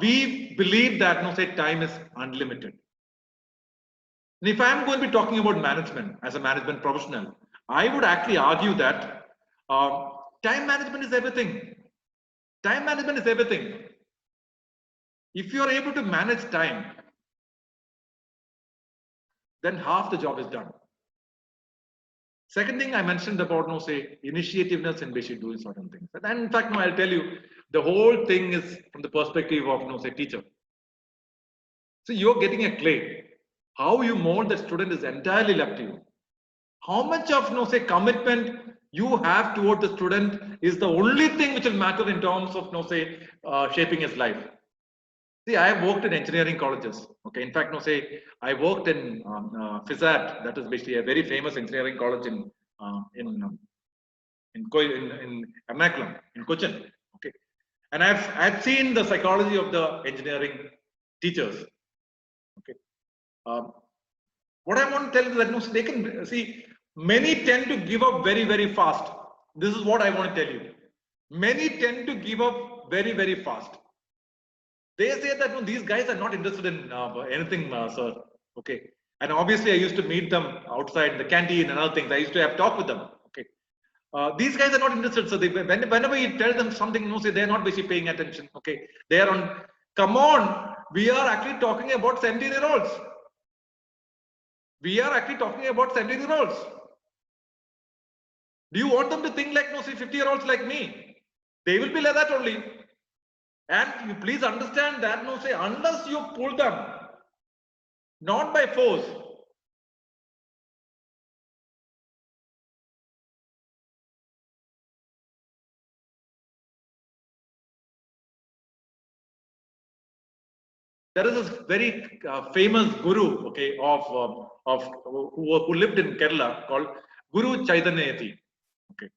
We believe that say time is unlimited. And if I'm going to be talking about management as a management professional, I would actually argue that time management is everything. Time management is everything. If you are able to manage time, then half the job is done. Second thing I mentioned about say initiativeness and basically doing certain things. And in fact, I'll tell you, the whole thing is from the perspective of say teacher. So you're getting a clay. How you mold the student is entirely left to you. How much of say commitment you have toward the student is the only thing which will matter in terms of say shaping his life. See, I have worked in engineering colleges. Okay, in fact, I worked in FISAT, that is basically a very famous engineering college in Ernakulam, in Cochin. Okay, and I've seen the psychology of the engineering teachers. Okay, what I want to tell you is that they can see many tend to give up very fast. This is what I want to tell you. Many tend to give up very fast. They say that these guys are not interested in anything, sir. Okay, and obviously I used to meet them outside the canteen and other things. I used to have talk with them. Okay, these guys are not interested. So whenever you tell them something, say they're not basically paying attention. Okay, they are on. Come on, we are actually talking about 17-year-olds. We are actually talking about 17-year-olds. Do you want them to think like say 50-year-olds like me? They will be like that only. And you please understand that say unless you pull them, not by force. There is this very famous guru, okay, of who lived in Kerala called Guru Chaitanyati. Okay,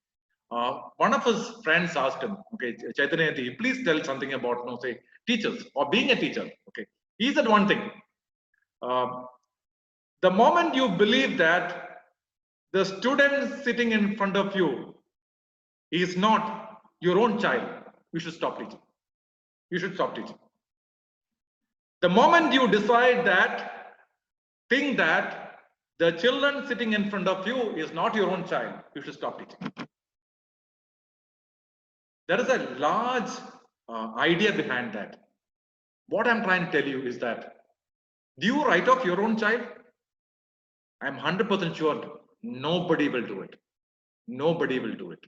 one of his friends asked him, okay, Chaitanyati, please tell something about say teachers or being a teacher. Okay, he said one thing. The moment you believe that the student sitting in front of you is not your own child, you should stop teaching. You should stop teaching. The moment you decide that, think that the children sitting in front of you is not your own child, you should stop teaching. There is a large idea behind that. What I'm trying to tell you is that, do you write off your own child? I'm 100% sure nobody will do it. Nobody will do it.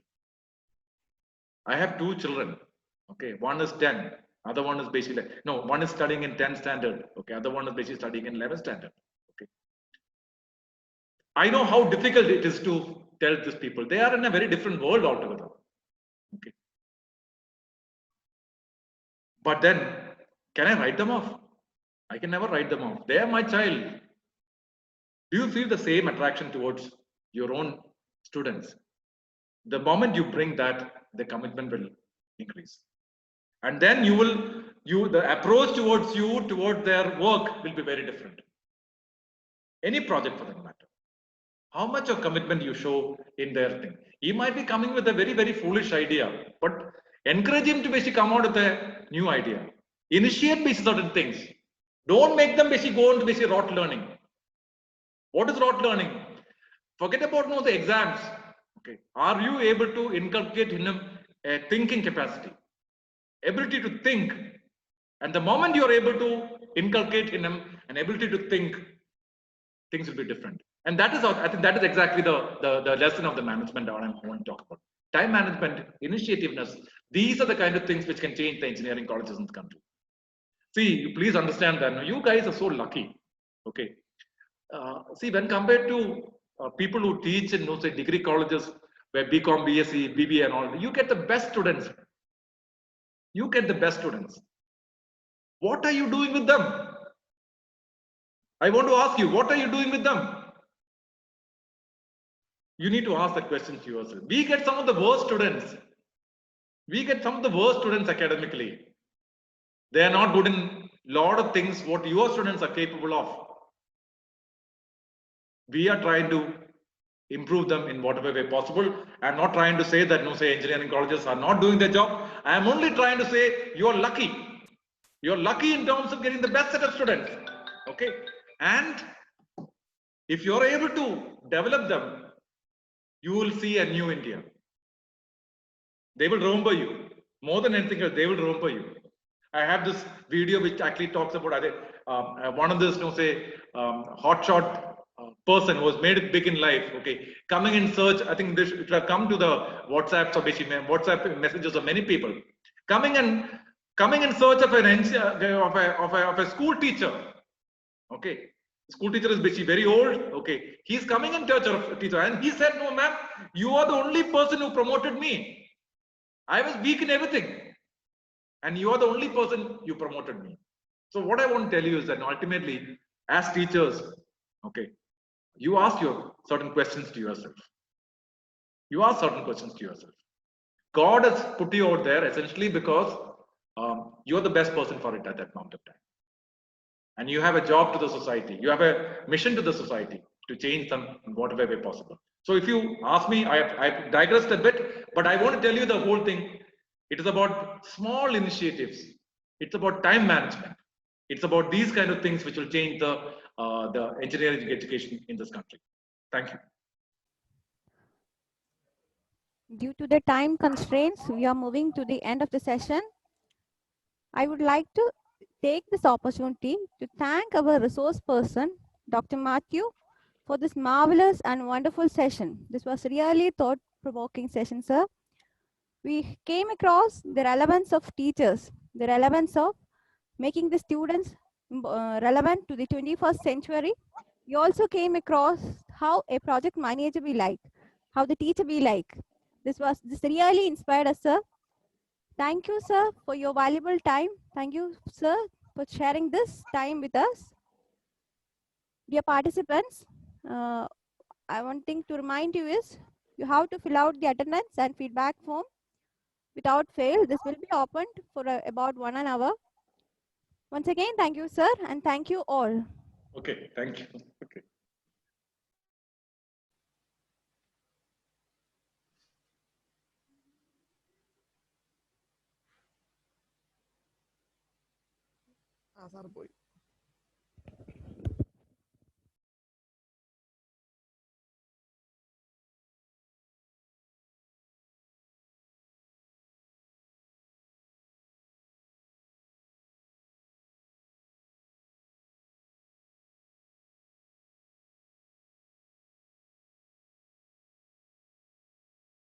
I have two children. Okay, one is 10. Other one is basically, no, one is studying in 10th standard. Okay, other one is basically studying in 11th standard. Okay. I know how difficult it is to tell these people. They are in a very different world altogether. Okay. But then Can I write them off? I can never write them off. They are my child. Do you feel the same attraction towards your own students? The moment you bring that, the commitment will increase. And then the approach toward their work will be very different. Any project for that matter. How much of commitment you show in their thing. He might be coming with a very, very foolish idea, but encourage him to basically come out with a new idea. Initiate basically certain things. Don't make them basically go into basically rote learning. What is rote learning? Forget about the exams. Okay. Are you able to inculcate in him a thinking capacity? Ability to think. And the moment you're able to inculcate in him an ability to think, things will be different. And that is, I think that is exactly the lesson of the management that I want to talk about. Time management, initiativeness, these are the kind of things which can change the engineering colleges in the country. See, please understand that you guys are so lucky. Okay. See, when compared to people who teach in say degree colleges where BCom, BSc, BBA and all, you get the best students. You get the best students. What are you doing with them? I want to ask you, what are you doing with them? You need to ask that question to yourself. We get some of the worst students. We get some of the worst students academically. They are not good in a lot of things what your students are capable of. We are trying to improve them in whatever way possible. I'm not trying to say that say engineering colleges are not doing their job. I am only trying to say you're lucky. You're lucky in terms of getting the best set of students. Okay. And if you're able to develop them, you will see a new India. They will remember you. More than anything else, they will remember you. I have this video which actually talks about one of this, hotshot person who has made it big in life. Okay, coming in search. I think this it will come to the WhatsApps or basically WhatsApp messages of many people coming in search of a school teacher. Okay, school teacher is basically very old. Okay, he's coming in search of a teacher, and he said, "No, ma'am, you are the only person who promoted me. I was weak in everything. And you are the only person you promoted me." So what I want to tell you is that ultimately, as teachers, okay, you ask your certain questions to yourself. You ask certain questions to yourself. God has put you out there essentially because you're the best person for it at that moment of time. And you have a job to the society. You have a mission to the society to change them in whatever way possible. So if you ask me, I've digressed a bit, but I want to tell you the whole thing. It is about small initiatives. It's about time management. It's about these kind of things which will change the engineering education in this country. Thank you. Due to the time constraints, we are moving to the end of the session. I would like to take this opportunity to thank our resource person, Dr. Matthew, for this marvelous and wonderful session. This was really thought-provoking session, sir. We came across the relevance of teachers, the relevance of making the students relevant to the 21st century. We also came across how a project manager be like, how the teacher be like. This really inspired us, sir. Thank you, sir, for your valuable time. Thank you, sir, for sharing this time with us. Dear participants, one thing to remind you is you have to fill out the attendance and feedback form without fail. This will be opened for about 1 hour. Once again, thank you, sir, and thank you all. Okay, thank you. Okay. Sir, boy.